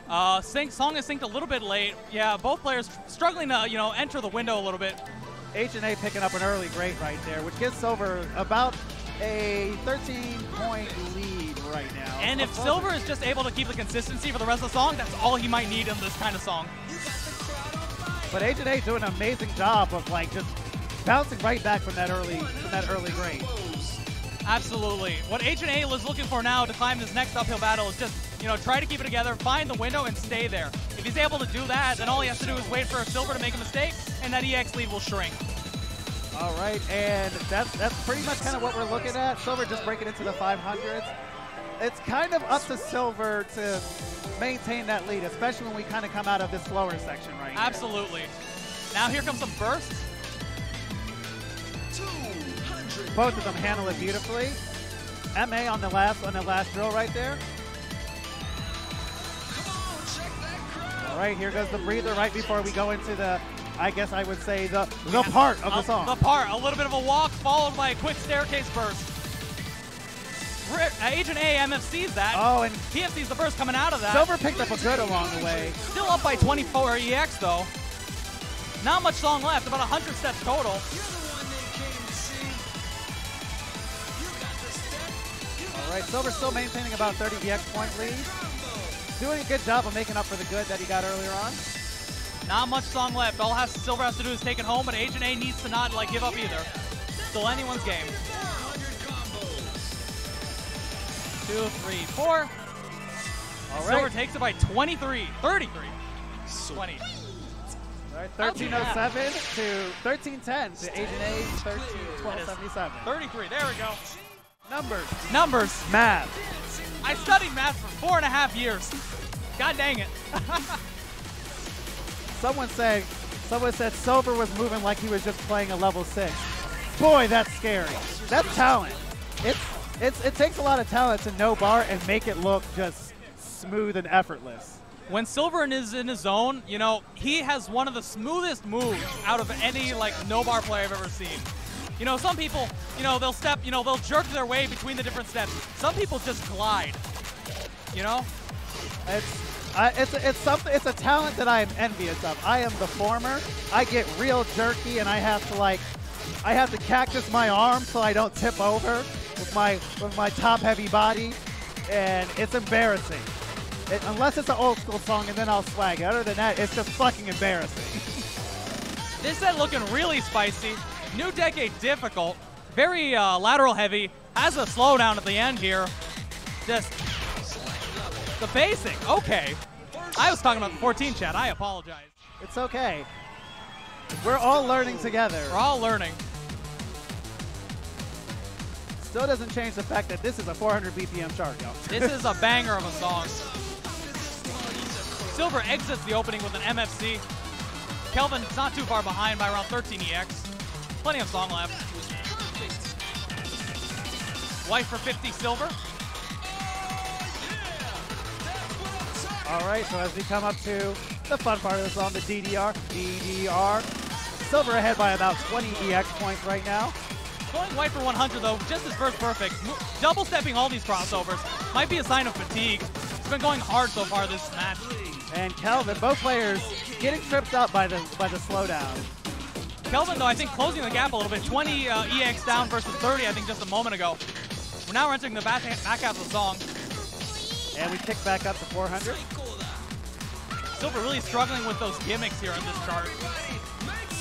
Song is synced a little bit late. Yeah, both players struggling to, you know, enter the window a little bit. H&A picking up an early great right there, which gives Silver about a 13-point lead right now. And if Silver is just able to keep the consistency for the rest of the song, that's all he might need in this kind of song. But H&A doing an amazing job of like just bouncing right back from that early grade. Absolutely. What H&A is looking for now to climb this next uphill battle is just, you know, try to keep it together, find the window, and stay there. If he's able to do that, then all he has to do is wait for Silver to make a mistake, and that EX lead will shrink. All right, and that's pretty much kind of what we're looking at. Silver just breaking into the 500s. It's kind of up to Silver to maintain that lead, especially when we kind of come out of this slower section right here. Absolutely. Now here comes some bursts. Both of them handle it beautifully. MA on the last drill right there. All right, here goes the breather right before we go into the, I guess I would say, the part of the song. The part, a little bit of a walk followed by a quick staircase burst. Agent A MFC's that. Oh, and PFC's the burst coming out of that. Silver picked up a good along the way. Still up by 24 EX though. Not much song left, about 100 steps total. All right, Silver still maintaining about 30 EX point lead. Doing a good job of making up for the good that he got earlier on. Not much song left. All Silver has to do is take it home, but Agent A needs to not give up either. Still anyone's game. 2, 3, 4. All right. Silver takes it by 33. 33. 20. All right, 1307 to 1310 to Agent A, 1277. 33. There we go. Numbers. Math. I studied math for 4.5 years. God dang it. Someone said Silver was moving like he was just playing a level 6. Boy, that's scary. That's talent. It takes a lot of talent to no bar and make it look just smooth and effortless. When Silver is in his zone, you know, he has one of the smoothest moves out of any no bar player I've ever seen. You know, some people, you know, they'll step, you know, they'll jerk their way between the different steps. Some people just glide. You know? It's a talent that I am envious of. I am the former. I get real jerky and I have to cactus my arm so I don't tip over with my top heavy body, and it's embarrassing. Unless it's an old school song and then I'll swag it. Other than that, it's just fucking embarrassing. This set looking really spicy. New Decade difficult. Very lateral heavy. Has a slowdown at the end here. Just the basic. Okay. I was talking about the 14 chat. I apologize. It's okay. We're all learning together. We're all learning. Still doesn't change the fact that this is a 400 BPM chart, yo. This is a banger of a song. Silver exits the opening with an MFC. Kelvin's not too far behind by around 13 EX. Plenty of song left. White for 50 Silver. All right, so as we come up to the fun part of the song, the DDR. Silver ahead by about 20 EX points right now. Going white for 100 though, just his first perfect. Double stepping all these crossovers might be a sign of fatigue. He's been going hard so far this match. And Kelvin, both players getting tripped up by the slowdown. Kelvin though, I think closing the gap a little bit. 20 EX down versus 30, I think just a moment ago. We're now entering the back half of the song. And we kick back up to 400. Silver really struggling with those gimmicks here on this chart.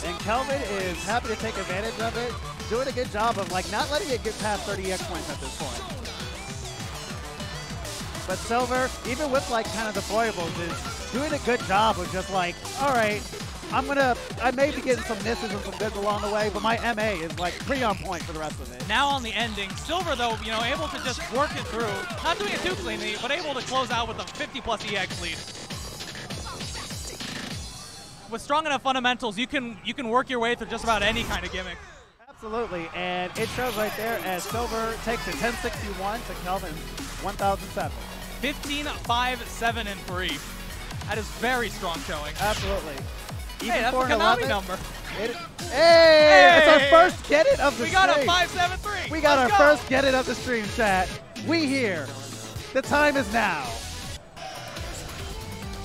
And Kelvin is happy to take advantage of it, doing a good job of like not letting it get past 30 EX points at this point. But Silver, even with like kind of the foibles, is doing a good job of just like, all right, I may be getting some misses and some goods along the way, but my MA is like pretty on point for the rest of it. Now on the ending, Silver though, you know, able to just work it through, not doing it too cleanly, but able to close out with a 50 plus EX lead. With strong enough fundamentals, you can work your way through just about any kind of gimmick. Absolutely, and it shows right there as Silver takes a 1061 to Kelvin's 1007. 15, 5, 7, and 3. That is very strong showing. Absolutely. Hey, that's a Konami number. Hey, it's our first get it of the stream. We got a 5-7-3. We got our first get it of the stream, chat. We here. The time is now.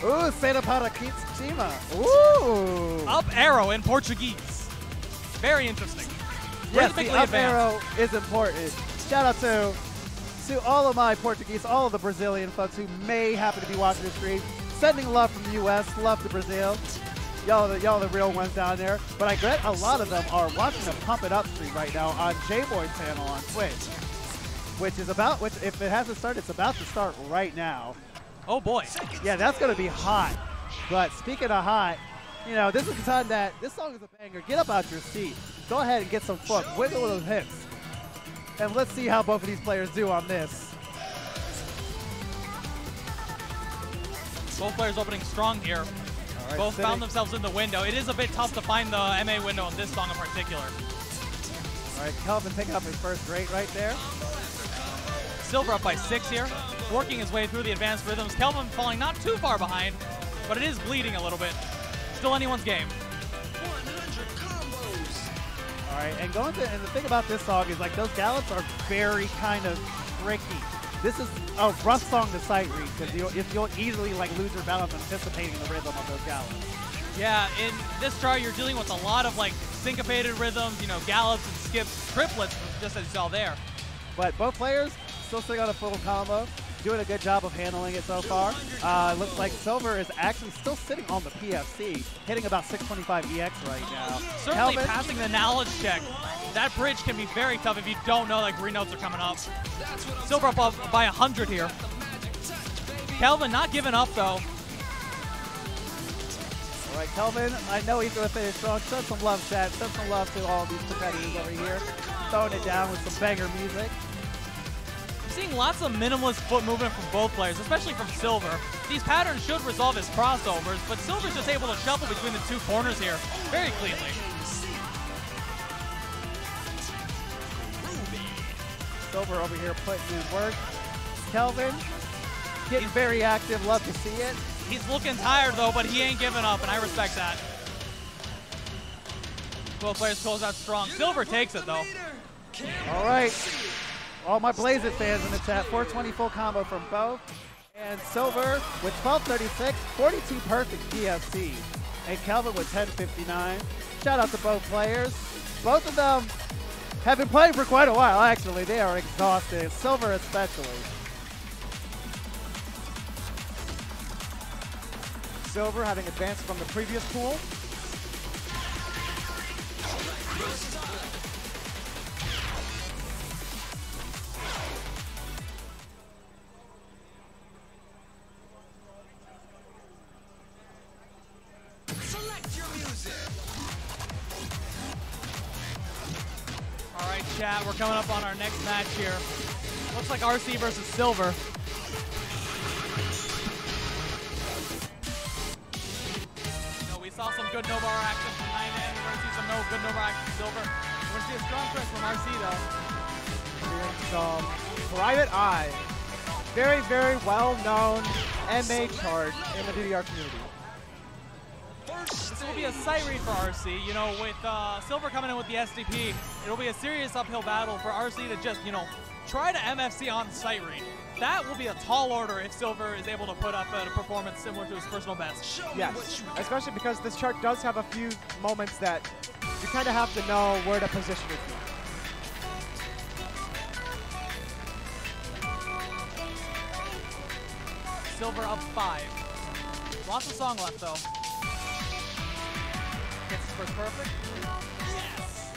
Ooh, Santa para Cima. Ooh. Up arrow in Portuguese. Very interesting. Yes, the up arrow is important. Shout out to all of my Portuguese, all of the Brazilian folks who may happen to be watching the stream. Sending love from the U.S., love to Brazil. Y'all the real ones down there. But I bet a lot of them are watching the Pump It Up stream right now on J-Boy's channel on Twitch. Which, if it hasn't started, it's about to start right now. Oh boy. Yeah, that's going to be hot. But speaking of hot, you know, this is the time that this song is a banger. Get up out your seat. Go ahead and get some foot. Wiggle those hips. And let's see how both of these players do on this. Both players opening strong here. Right, both found themselves in the window. It is a bit tough to find the MA window on this song in particular. All right, Kelvin picking up his first rate right there. Silver up by 6 here, working his way through the advanced rhythms. Kelvin falling not too far behind, but it is bleeding a little bit. Still anyone's game. All right, and the thing about this song is like those gallops are very kind of tricky. This is a rough song to sight read because you'll easily like lose your balance anticipating the rhythm of those gallops. Yeah, in this chart you're dealing with a lot of like syncopated rhythms, you know, gallops and skips, triplets, just as you saw there. But both players still sitting on a full combo, doing a good job of handling it so far. Looks like Silver is actually still sitting on the PFC, hitting about 625 EX right now. Certainly Kelvin passing the knowledge check. That bridge can be very tough if you don't know like green notes are coming up. Silver up by 100 here. Kelvin not giving up though. All right, Kelvin, I know he's going to finish strong. Send some love, chat. Send some love to all these competitors over here. Throwing it down with some banger music. Seeing lots of minimalist foot movement from both players, especially from Silver. These patterns should resolve his crossovers, but Silver's just able to shuffle between the two corners here very cleanly. Silver over here putting in work. Kelvin getting very active, love to see it. He's looking tired though, but he ain't giving up, and I respect that. Both players close out strong. Silver takes it though. All right. All my Blaze It fans in the chat, 420 full combo from both. And Silver with 1236, 42 perfect PFC. And Kelvin with 1059. Shout out to both players. Both of them have been playing for quite a while, actually. They are exhausted, Silver especially. Silver having advanced from the previous pool. Select your music. All right, chat, we're coming up on our next match here. Looks like RC versus Silver. We saw some good no-bar action from 9N. We're going to see some good no-bar action from Silver. We're going to see a strong press from RC, though. Some Private Eye. Very, very well-known MA chart in the DDR community. This will be a sight read for RC. You know, with Silver coming in with the SDP, it'll be a serious uphill battle for RC to just, you know, try to MFC on sight read. That will be a tall order if Silver is able to put up a performance similar to his personal best. Yes, especially because this chart does have a few moments that you kind of have to know where to position it. Silver up 5. Lots of song left, though. Gets his first perfect. Yes!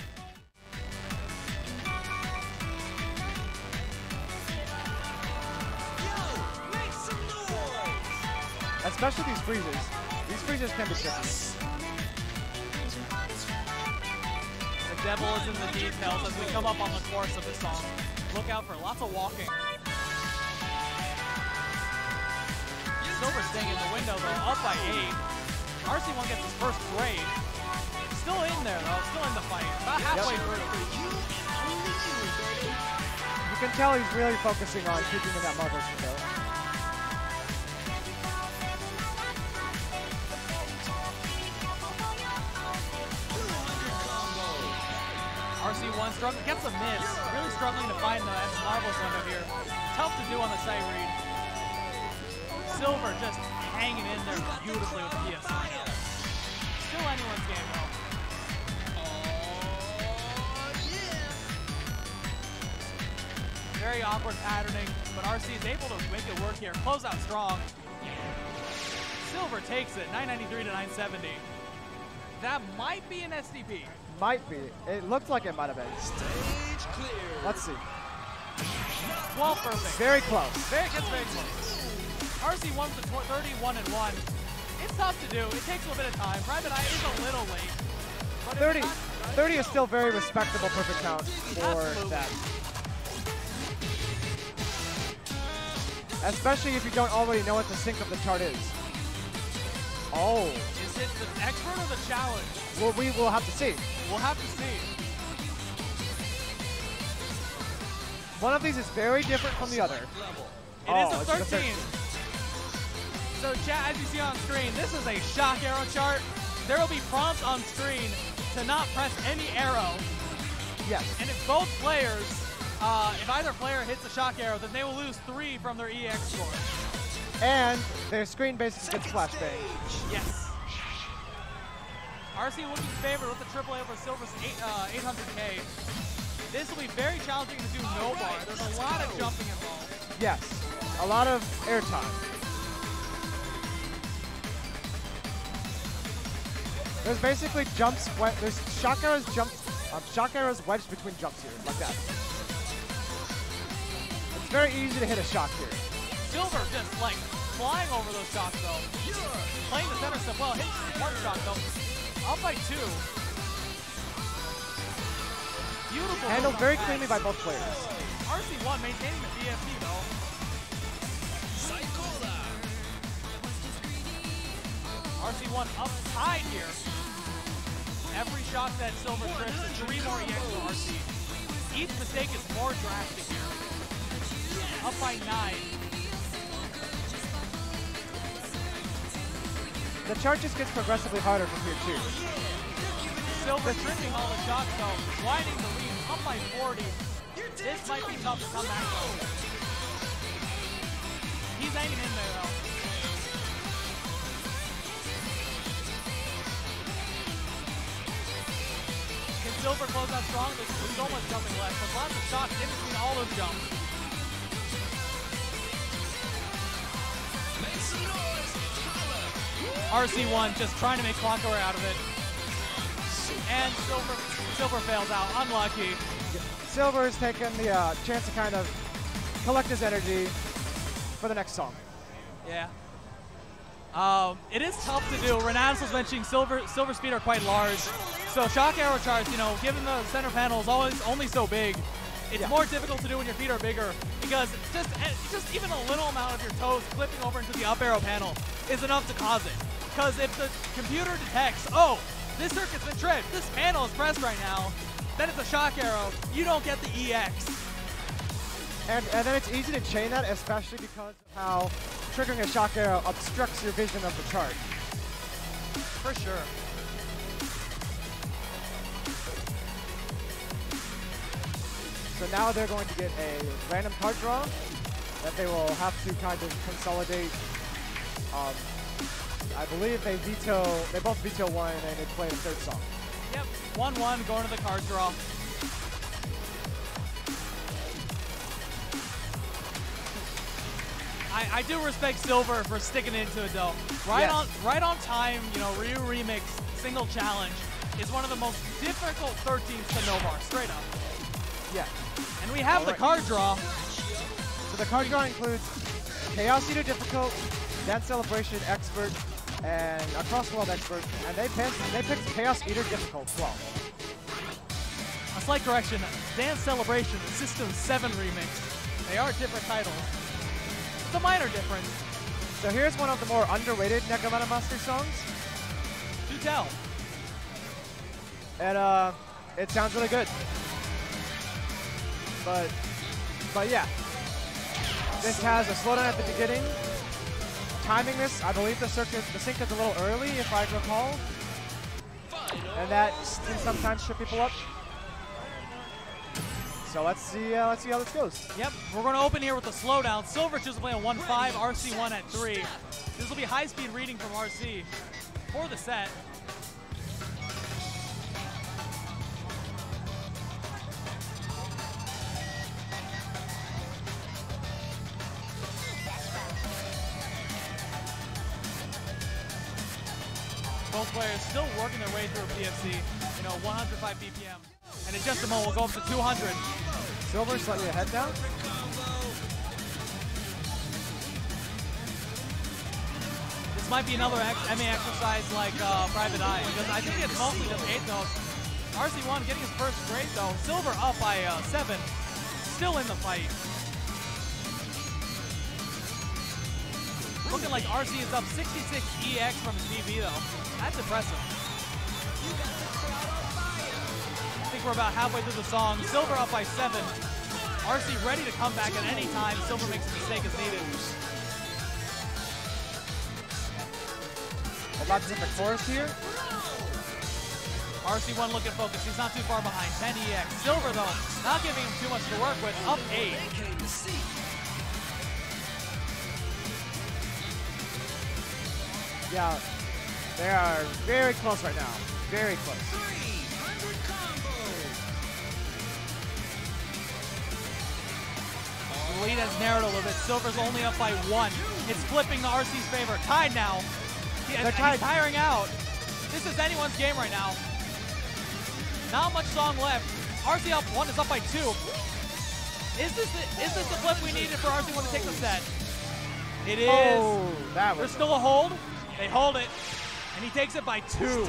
Yo, make some noise. Especially these freezes. These freezes can be tricky. The devil is in the details as we come up on the course of this song. Look out for lots of walking. Silver staying in the window, though, up by 8. RC1 gets his first grade. Still in there, though, still in the fight. About halfway through. You can tell he's really focusing on keeping in that mother's window. RC1 struggling, gets a miss. Really struggling to find the marvelous window here. Tough to do on the sight read. Silver just hanging in there beautifully with the PS. Still anyone's game, though. Very awkward patterning, but RC is able to make it work here. Close out strong. Silver takes it, 993 to 970. That might be an SDP. Might be. It looked like it might have been. Stage clear. Let's see. 12 perfect. Very close. Very close. RC won for 31 and 1. It's tough to do. It takes a little bit of time. Private Eye is a little late. But 30 is still very respectable perfect count for Absolutely. that. Especially if you don't already know what the sync of the chart is. Oh. Is it the expert or the challenge? Well, we will have to see. We'll have to see. One of these is very different from the other. It is a 13. So chat, as you see on screen, this is a shock arrow chart. There will be prompts on screen to not press any arrow. Yes. And if both players, if either player hits a shock arrow, then they will lose 3 from their EX score. And their screen basically gets flashbang. Yes. RC looking favored with the AAA over Silver's 800K. This will be very challenging to do no bar. There's a lot of jumping involved. Yes. A lot of airtime. There's basically jumps, there's shock arrows wedged between jumps here, like that. It's very easy to hit a shock here. Silver just like flying over those shots though. Playing the center step well, hits one shot though. Up by 2. Beautiful. Handled very cleanly by both players. RC1 maintaining the DFT though. RC1 up tied here. Every shot that Silver trips is 3 more EX for RC. Each mistake is more drastic here. Up by 9. The chart just gets progressively harder from here too. Silver tripping all the shots though, widening the lead, up by 40. This might be tough to come back though. He's hanging in there though. Can Silver close out strong? There's so much jumping left, but lots of shots in between all those jumps. Make some noise. RC1 just trying to make clock away out of it. And and Silver fails out. Unlucky. Silver is taking the chance to kind of collect his energy for the next song. Yeah. It is tough to do. Renatus was mentioning Silver's feet are quite large. So shock arrow charge, you know, given the center panel is always only so big, it's more difficult to do when your feet are bigger because just even a little amount of your toes clipping over into the up arrow panel is enough to cause it. Because if the computer detects, oh, this circuit's been tripped, this panel is pressed right now, then it's a shock arrow, you don't get the EX. And then it's easy to chain that, especially because of how triggering a shock arrow obstructs your vision of the chart. For sure. So now they're going to get a random card draw that they will have to kind of consolidate. I believe they both veto one and they play the third song. Yep, 1-1 going to the card draw. I do respect Silver for sticking into it though. Right on time, you know, Ryu Remix single challenge is one of the most difficult 13s to no bar, straight up. Yeah. And we have the card draw. So the card draw includes Chaos Eater Difficult, Dance Celebration Expert, and a Cross World Expert, and they picked Chaos Eater Difficult 12. A slight correction, Dance Celebration System 7 Remix. They are different titles. It's a minor difference. So here's one of the more underrated Necromana Master songs. Do tell. And it sounds really good. But yeah. This has a slowdown at the beginning. Timing this, I believe the sync is a little early, if I recall. And that can sometimes trip people up. So let's see how this goes. Yep, we're going to open here with a slowdown. Silver chooses to play on 1-5, RC1 at 3. This will be high-speed reading from RC for the set. Both players still working their way through a PFC, you know, 105 BPM. And in just a moment, we'll go up to 200. Silver slightly ahead now. This might be another MA exercise like Private Eye, because I think it's mostly just 8 notes. RC1 getting his first grade though. Silver up by 7, still in the fight. Looking like RC is up 66 EX from his DB though. That's impressive. I think we're about halfway through the song. Silver up by 7. RC ready to come back at any time. Silver makes a mistake as needed. About to hit the chorus here. RC1 looking focused. He's not too far behind. 10 EX. Silver though, not giving him too much to work with. Up 8. Yeah, they are very close right now. Very close. The lead has narrowed a little bit. Silver's only up by 1. It's flipping to RC's favor. Tied now. They're tiring out. This is anyone's game right now. Not much song left. RC up 1 is up by 2. Is this the flip we needed for RC1 to take the set? It is. Oh, There's still a hold. They hold it, and he takes it by 2.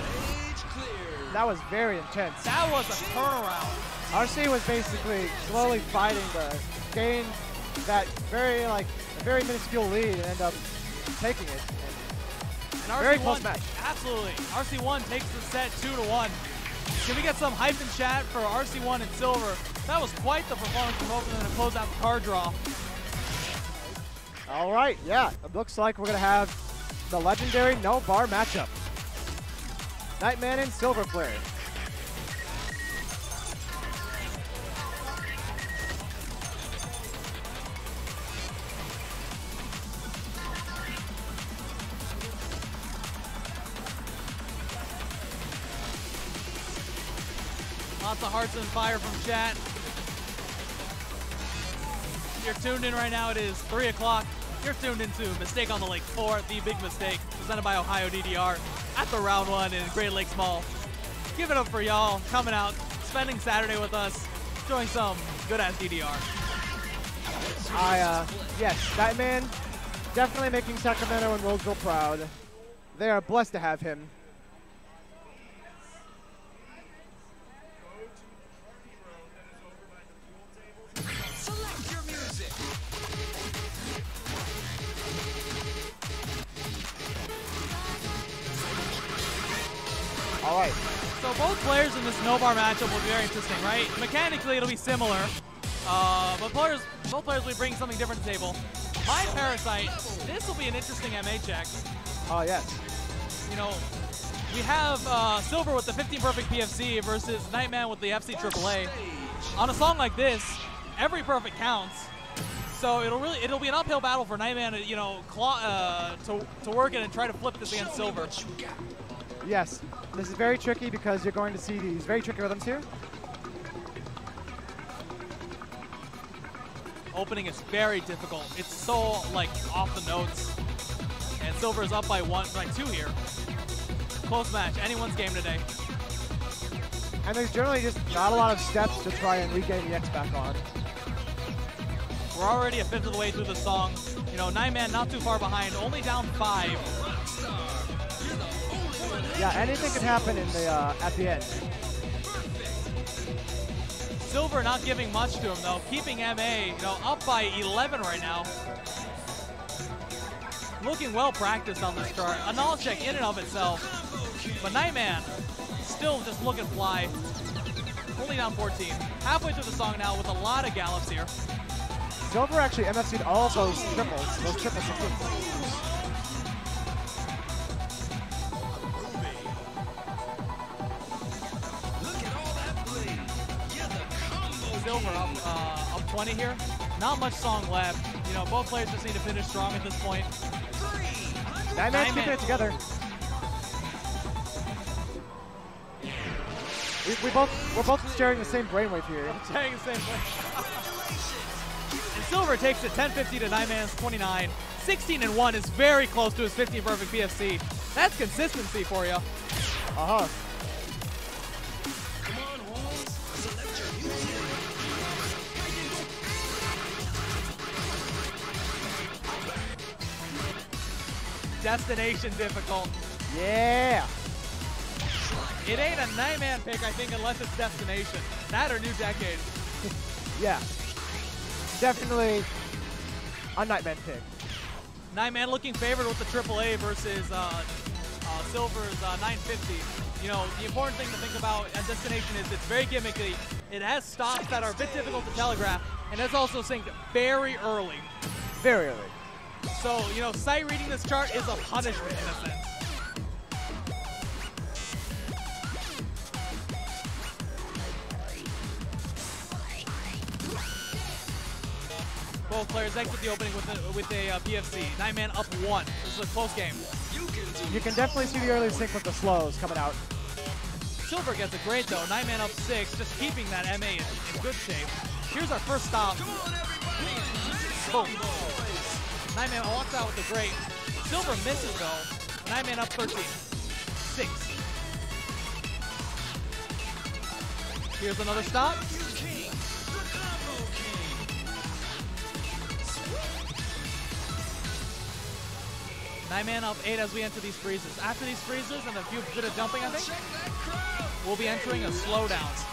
That was very intense. That was a turnaround. RC was basically slowly fighting to gain that very minuscule lead and end up taking it. And RC1, very close match. Absolutely. RC1 takes the set 2-1. Can we get some hype in chat for RC1 and Silver? That was quite the performance from both of them to close out the card draw. All right, yeah. It looks like we're going to have the legendary no-bar matchup. Nightman and SilverFlare. Lots of hearts and fire from chat. If you're tuned in right now, it is 3 o'clock. You're tuned into Mistake on the Lake 4, The Big Mistake, presented by Ohio DDR at the Round 1 in Great Lakes Mall. Give it up for y'all coming out, spending Saturday with us, enjoying some good-ass DDR. Yes, that man definitely making Sacramento and Roseville proud. They are blessed to have him. Select your music. All right. So both players in this no-bar matchup will be very interesting, right? Mechanically, it'll be similar, but both players will be bringing something different to the table. My Parasite, this will be an interesting MA check. Oh, yes. You know, we have Silver with the 15 perfect PFC versus Nightman with the FC AAA. On a song like this, every perfect counts. So it'll be an uphill battle for Nightman to, you know, to work it and try to flip this against Silver. Yes, this is very tricky because you're going to see these very tricky rhythms here. Opening is very difficult. It's so, like, off the notes. And Silver is up by 2 here. Close match, anyone's game today. And there's generally just not a lot of steps to try and regain the X back on. We're already a fifth of the way through the song. You know, Nightman not too far behind, only down 5. Yeah, anything can happen in the at the end. Silver not giving much to him though, keeping MA, you know, up by 11 right now. Looking well practiced on this chart. A knowledge check in and of itself, but Nightman still just looking fly. Only down 14. Halfway through the song now with a lot of gallops here. Silver actually MFC'd all of those triples, those triple 16s. Silver up 20 here. Not much song left. You know, both players just need to finish strong at this point. Nightman's keeping it together. We're both sharing the same brainwave here. Sharing the same brainwave. And Silver takes it 10-50 to Nightman's 29. 16-1 is very close to his 15 perfect PFC. That's consistency for you. Uh-huh. Destination difficult. Yeah. It ain't a Nightman pick, I think, unless it's Destination. That or New Decade. Yeah. Definitely a Nightman pick. Nightman looking favored with the AAA versus Silver's 950. You know, the important thing to think about at Destination is it's very gimmicky. It has stops that are a bit difficult to telegraph, and it's also synced very early. Very early. So, you know, sight reading this chart is a punishment in a sense. Both players exit the opening with a PFC. Nightman up 1. This is a close game. You can definitely see the early sync with the slows coming out. Silver gets it great though. Nightman up 6, just keeping that MA in good shape. Here's our first stop. Boom. Nightman walks out with the great. Silver misses though. Nightman up 13. 6. Here's another stop. Nightman up 8 as we enter these freezes. After these freezes and a few bit of jumping, I think, we'll be entering a slowdown.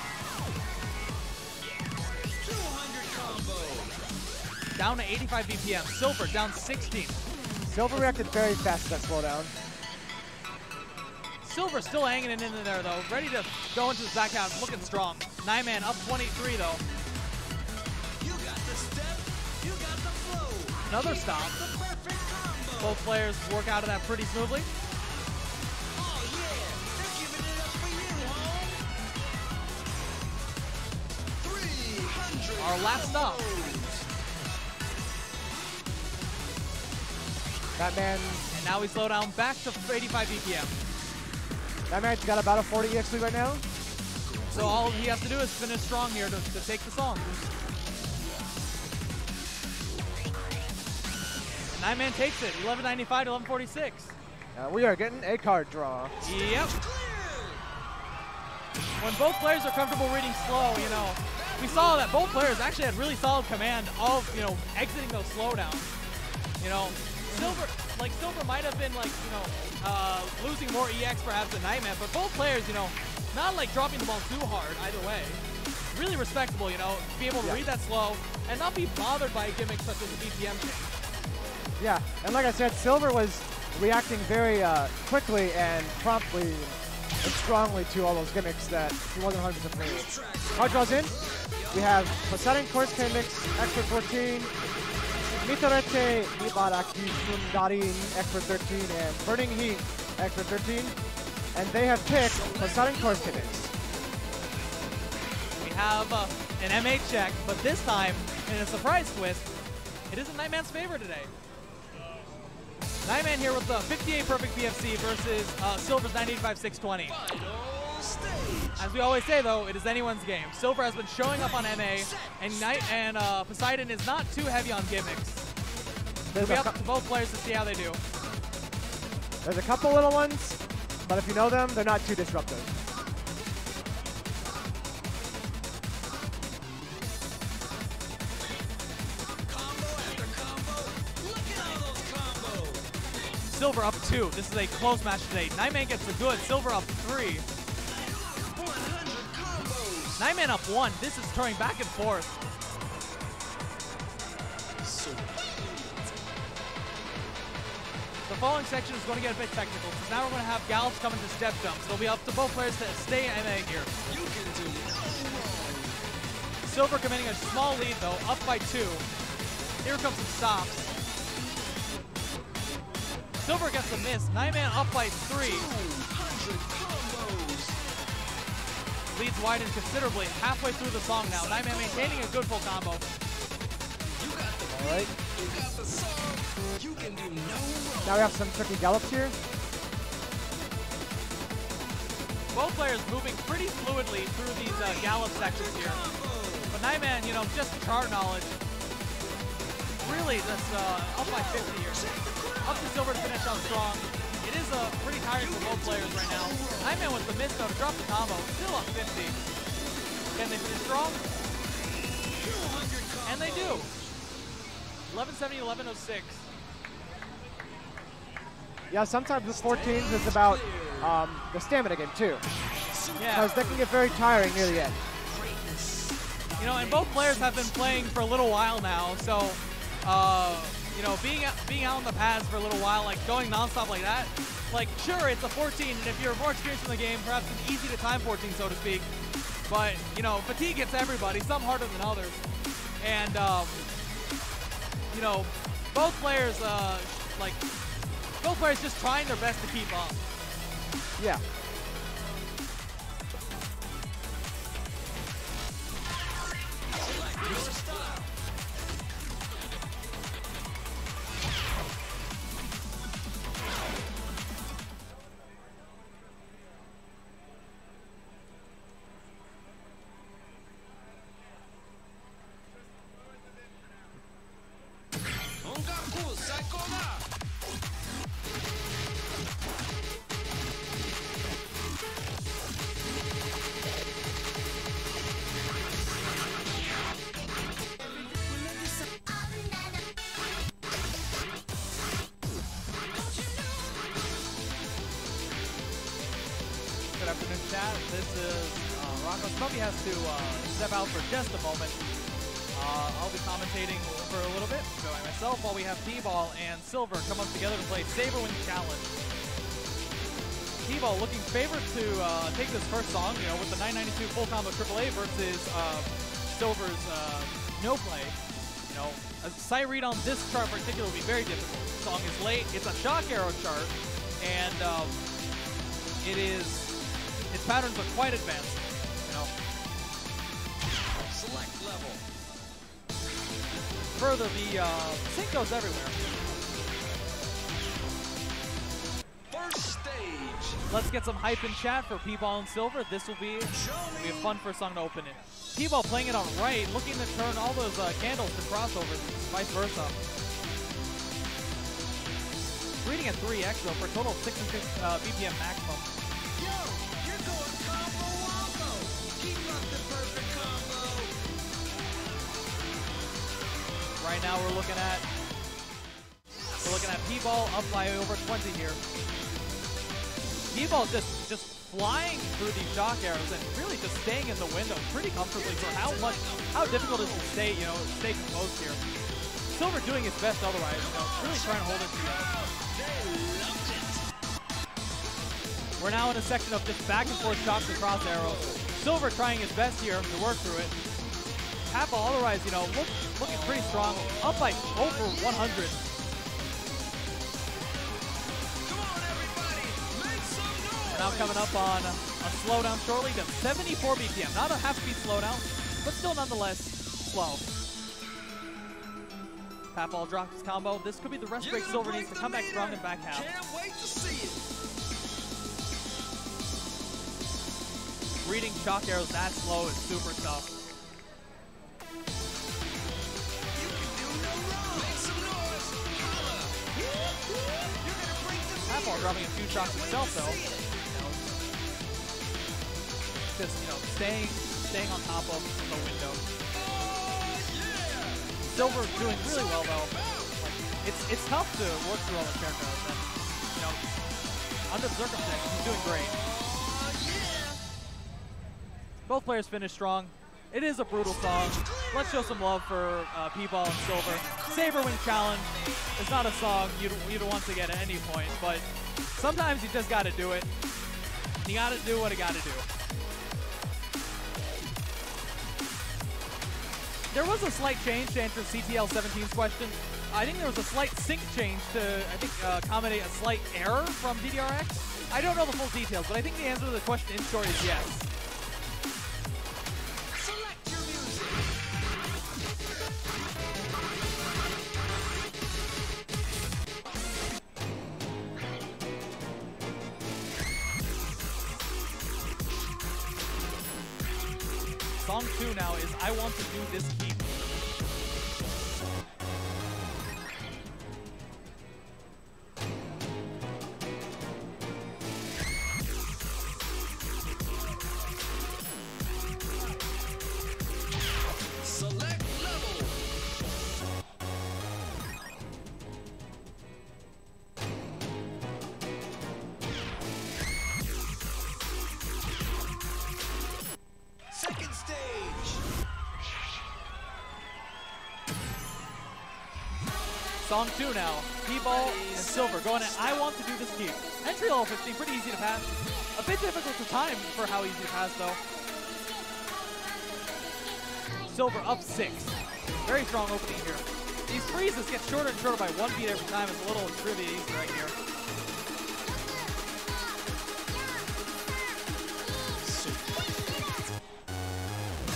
Down to 85 BPM. Silver down 16. Silver reacted very fast to that slowdown. Silver still hanging in there though, ready to go into the back half, looking strong. Nightman up 23 though. You got the step, you got the flow. Another stop. The perfect combo. Both players work out of that pretty smoothly. Oh yeah, they're giving it up for you, home. 300. Our last stop. That man. And now we slow down back to 85 BPM. That man's got about a 40 EX lead right now. So all he has to do is finish strong here to take the song. Nightman takes it, 1195 to 1146. We are getting a card draw. Yep. when both players are comfortable reading slow, you know, we saw that both players actually had really solid command of, you know, exiting those slowdowns. You know, Silver might have been like, you know, losing more EX perhaps than Nightman, but both players, you know, not like dropping the ball too hard either way. Really respectable, you know, to be able to read that slow and not be bothered by gimmicks such as the BPM change. Yeah, and like I said, Silver was reacting very quickly and promptly and strongly to all those gimmicks that he wasn't 100% familiar with. Hard draws in. We have Poseidon Course K Mix, Expert 14, Mitorete Ibaraki Sundarin, Expert 13, and Burning Heat, Expert 13. And they have picked Poseidon Course K Mix. We have an MA check, but this time, in a surprise twist, it isn't Nightman's favor today. Nightman here with the 58 perfect PFC versus Silver's 985-620. As we always say though, it is anyone's game. Silver has been showing up on MA, and Poseidon is not too heavy on gimmicks. It'll be up to both players to see how they do. There's a couple little ones, but if you know them, they're not too disruptive. Silver up 2. This is a close match today. Nightman gets the good. Silver up 3. Nightman up 1. This is turning back and forth. The following section is going to get a bit technical, because now we're going to have gallops coming to step jumps. It'll be up to both players to stay MA here. Silver committing a small lead though, up by 2. Here comes some stops. Silver gets a miss. Nightman up by 3. Leads widen considerably. Halfway through the song now. Nightman maintaining a good full combo. All right. Now we have some tricky gallops here. Both players moving pretty fluidly through these gallop sections here. But Nightman, you know, just chart knowledge. Really, that's up by 50 here. Up to Silver to finish out strong. It is pretty tiring for both players right now. Nightman with the miss though to drop the combo. Still up 50. Can they finish strong? And they do. 1170, 1106. Yeah, sometimes this 14s is about the stamina game too. Yeah. Because they can get very tiring near the end. You know, and both players have been playing for a little while now, so you know, being out on the pads for a little while, like going nonstop like that, like sure it's a 14, and if you're more experienced in the game, perhaps it's easy to time 14, so to speak. But you know, fatigue hits everybody, some harder than others, and you know, both players just trying their best to keep up. Yeah. Good afternoon, chat. This is Rocco. Smubby has to step out for just a moment. I'll be commentating for a little bit by myself while we have T-Ball and Silver come up together to play Saberwind Challenge. T-Ball looking favored to take this first song, you know, with the 992 full combo AAA versus Silver's no play. You know, a sight read on this chart in particular will be very difficult. The song is late. It's a shock arrow chart, and its patterns are quite advanced. You know. Select level. Further, the sync goes everywhere. First stage. Let's get some hype in chat for P-Ball and Silver. This will be a fun first song to open it. P-Ball playing it on right, looking to turn all those candles to crossovers, vice versa. Reading at 3x though for a total of 66 BPM maximum. Yo, you're going combo on right now we're looking at P-Ball up by over 20 here. P-Ball just flying through these shock arrows and really just staying in the window pretty comfortably for how difficult it is to stay composed here. Silver doing his best otherwise, really trying to hold it together. We're now in a section of just back and forth shocks and cross arrows. Silver trying his best here to work through it. Tapple otherwise, looking pretty strong, up by over 100. We're now coming up on a slowdown shortly to 74 BPM. Not a half-speed slowdown, but still nonetheless slow. Tapple dropped his combo. This could be the rest break Silver needs to come back strong in back half. Can't wait to see it. Reading shock arrows that slow is super tough. Tapple dropping a few shocks himself though. Just staying on top of the window. Silver doing really well though. It's tough to work through all the characters, and under the circumstances, he's doing great. Both players finish strong. It is a brutal song. Let's show some love for P-Ball and Silver. Saber Wing Challenge is not a song you'd want to get at any point, but sometimes you just got to do it. You got to do what you got to do. There was a slight change to answer CTL 17's question. I think there was a slight sync change to, accommodate a slight error from DDRX. I don't know the full details, but I think the answer to the question in short is yes. Select your music. Song 2 now is I Want to Do This Keep. Select level. Second stage. Song 2 now. P-Ball and Silver going at I Want to Do This Keep. Entry level 15, pretty easy to pass. A bit difficult to time for how easy to pass though. Silver up 6. Very strong opening here. These freezes get shorter and shorter by 1 beat every time. It's a little trivia easy right here.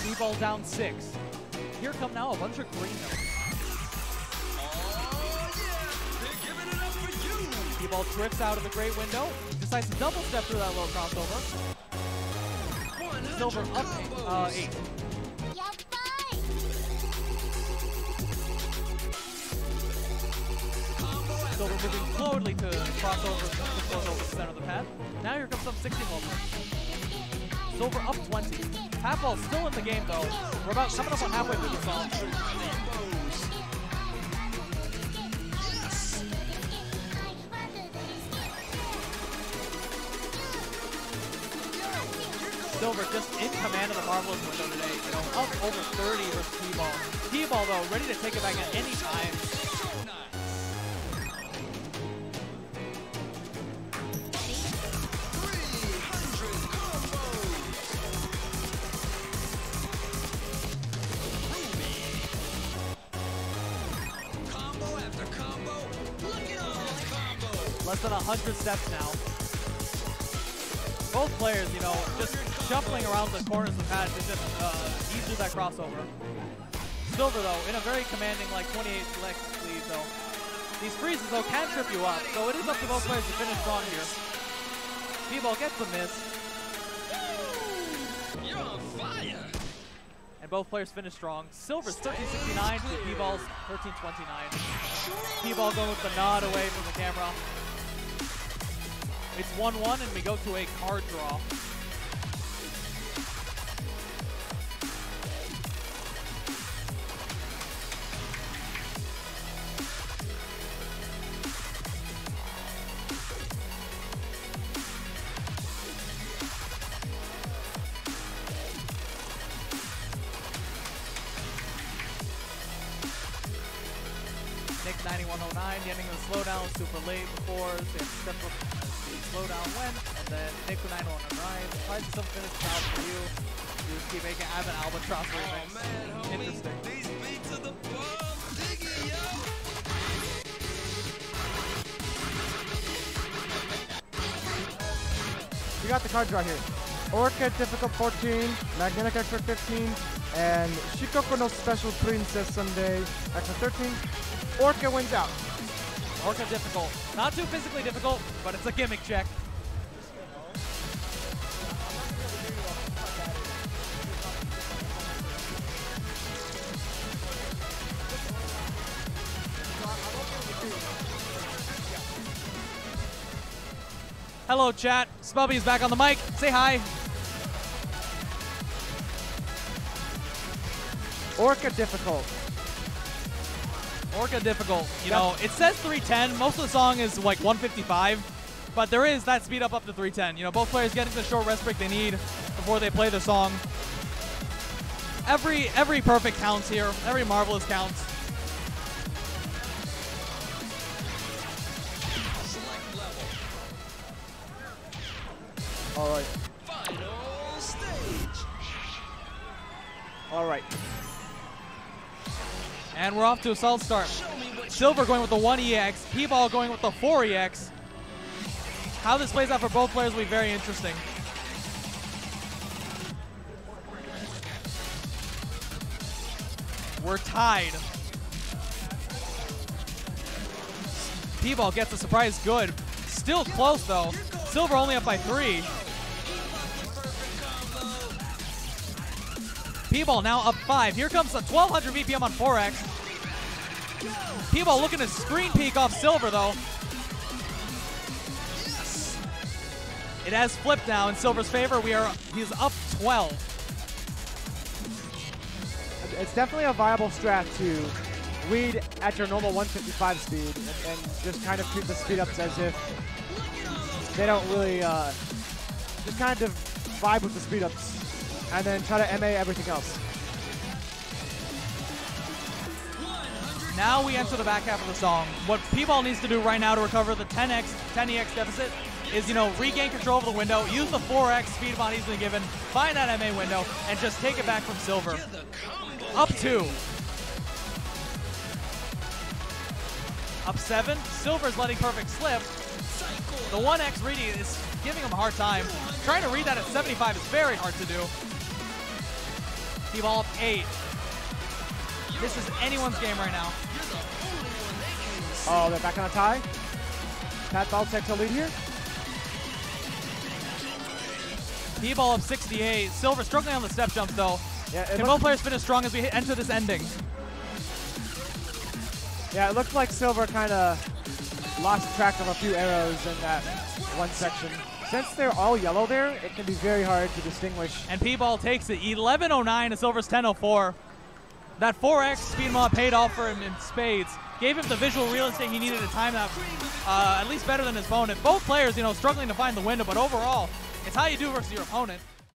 P-Ball down 6. Here come now a bunch of green notes. P-Ball drifts out of the great window, decides to double step through that low crossover. Silver up 8. Silver moving slowly to crossover to close over the center of the pad. Now here comes some 16 moments. Silver up 20. Tapball's still in the game though. We're about coming up on halfway through the song. Silver just in command of the Marvelous window today, up over 30 versus T-Ball. T-Ball though, ready to take it back at any time. Combo after combo. Look at all those combos. Less than 100 steps now. Both players, just shuffling around the corners of the pad to just ease through that crossover. Silver, though, in a very commanding, 28 select lead, though. These freezes, though, can trip you up, so it is up to both players to finish strong here. P-Ball gets the miss. You're on fire. And both players finish strong. Silver's 1369 to P-Ball's 1329. P-Ball going with the nod away from the camera. It's 1-1, and we go to a card draw. 9109 getting the slowdown super late before they step up the slowdown win, and then Nick with 9109 tries to finish out for you. You just keep making Evan Albatross remix. Interesting. These beats are the bomb. Dig it, yo. You got the card draw here. Orca difficult 14, Magnetic expert 15, and Shikoko no special Princess Sunday expert 13. Orca wins out. Orca difficult. Not too physically difficult, but it's a gimmick check. Hello, chat. Spubby's back on the mic. Say hi. Orca difficult. Orca difficult. You know, it says 310. Most of the song is like 155, but there is that speed up to 310. You know, both players getting the short rest break they need before they play the song. Every perfect counts here. Every marvelous counts. All right. Final stage. All right. And we're off to a solid start. Silver going with the 1EX, P-Ball going with the 4EX. How this plays out for both players will be very interesting. We're tied. P-Ball gets a surprise good. Still close though. Silver only up by 3. P-Ball now up 5. Here comes the 1200 BPM on 4X. P-Ball looking to screen peek off Silver though. It has flipped now in Silver's favor. He's up 12. It's definitely a viable strat to lead at your normal 155 speed and just kind of treat the speed ups as if they don't really, just kind of vibe with the speed ups and then try to MA everything else. Now we enter the back half of the song. What P-Ball needs to do right now to recover the 10EX deficit is, you know, regain control of the window, use the 4X speed bond easily given, find that MA window, and just take it back from Silver. Up 2. Up 7. Silver's letting Perfect slip. The 1X reading is giving him a hard time. Trying to read that at 75 is very hard to do. P-Ball up 8. This is anyone's game right now. Oh, they're back on a tie. Pat Ball takes a lead here. P-Ball up 68. Silver struggling on the step jumps though. Yeah, Can both players finish strong as we enter this ending? Yeah, it looks like Silver kind of lost track of a few arrows in that one section. Since they're all yellow there, it can be very hard to distinguish. And P-Ball takes it. 11:09 to Silver's 10:04. That 4X speed mod paid off for him in spades. Gave him the visual real estate he needed to time that at least better than his opponent. Both players, you know, struggling to find the window, but overall, it's how you do versus your opponent.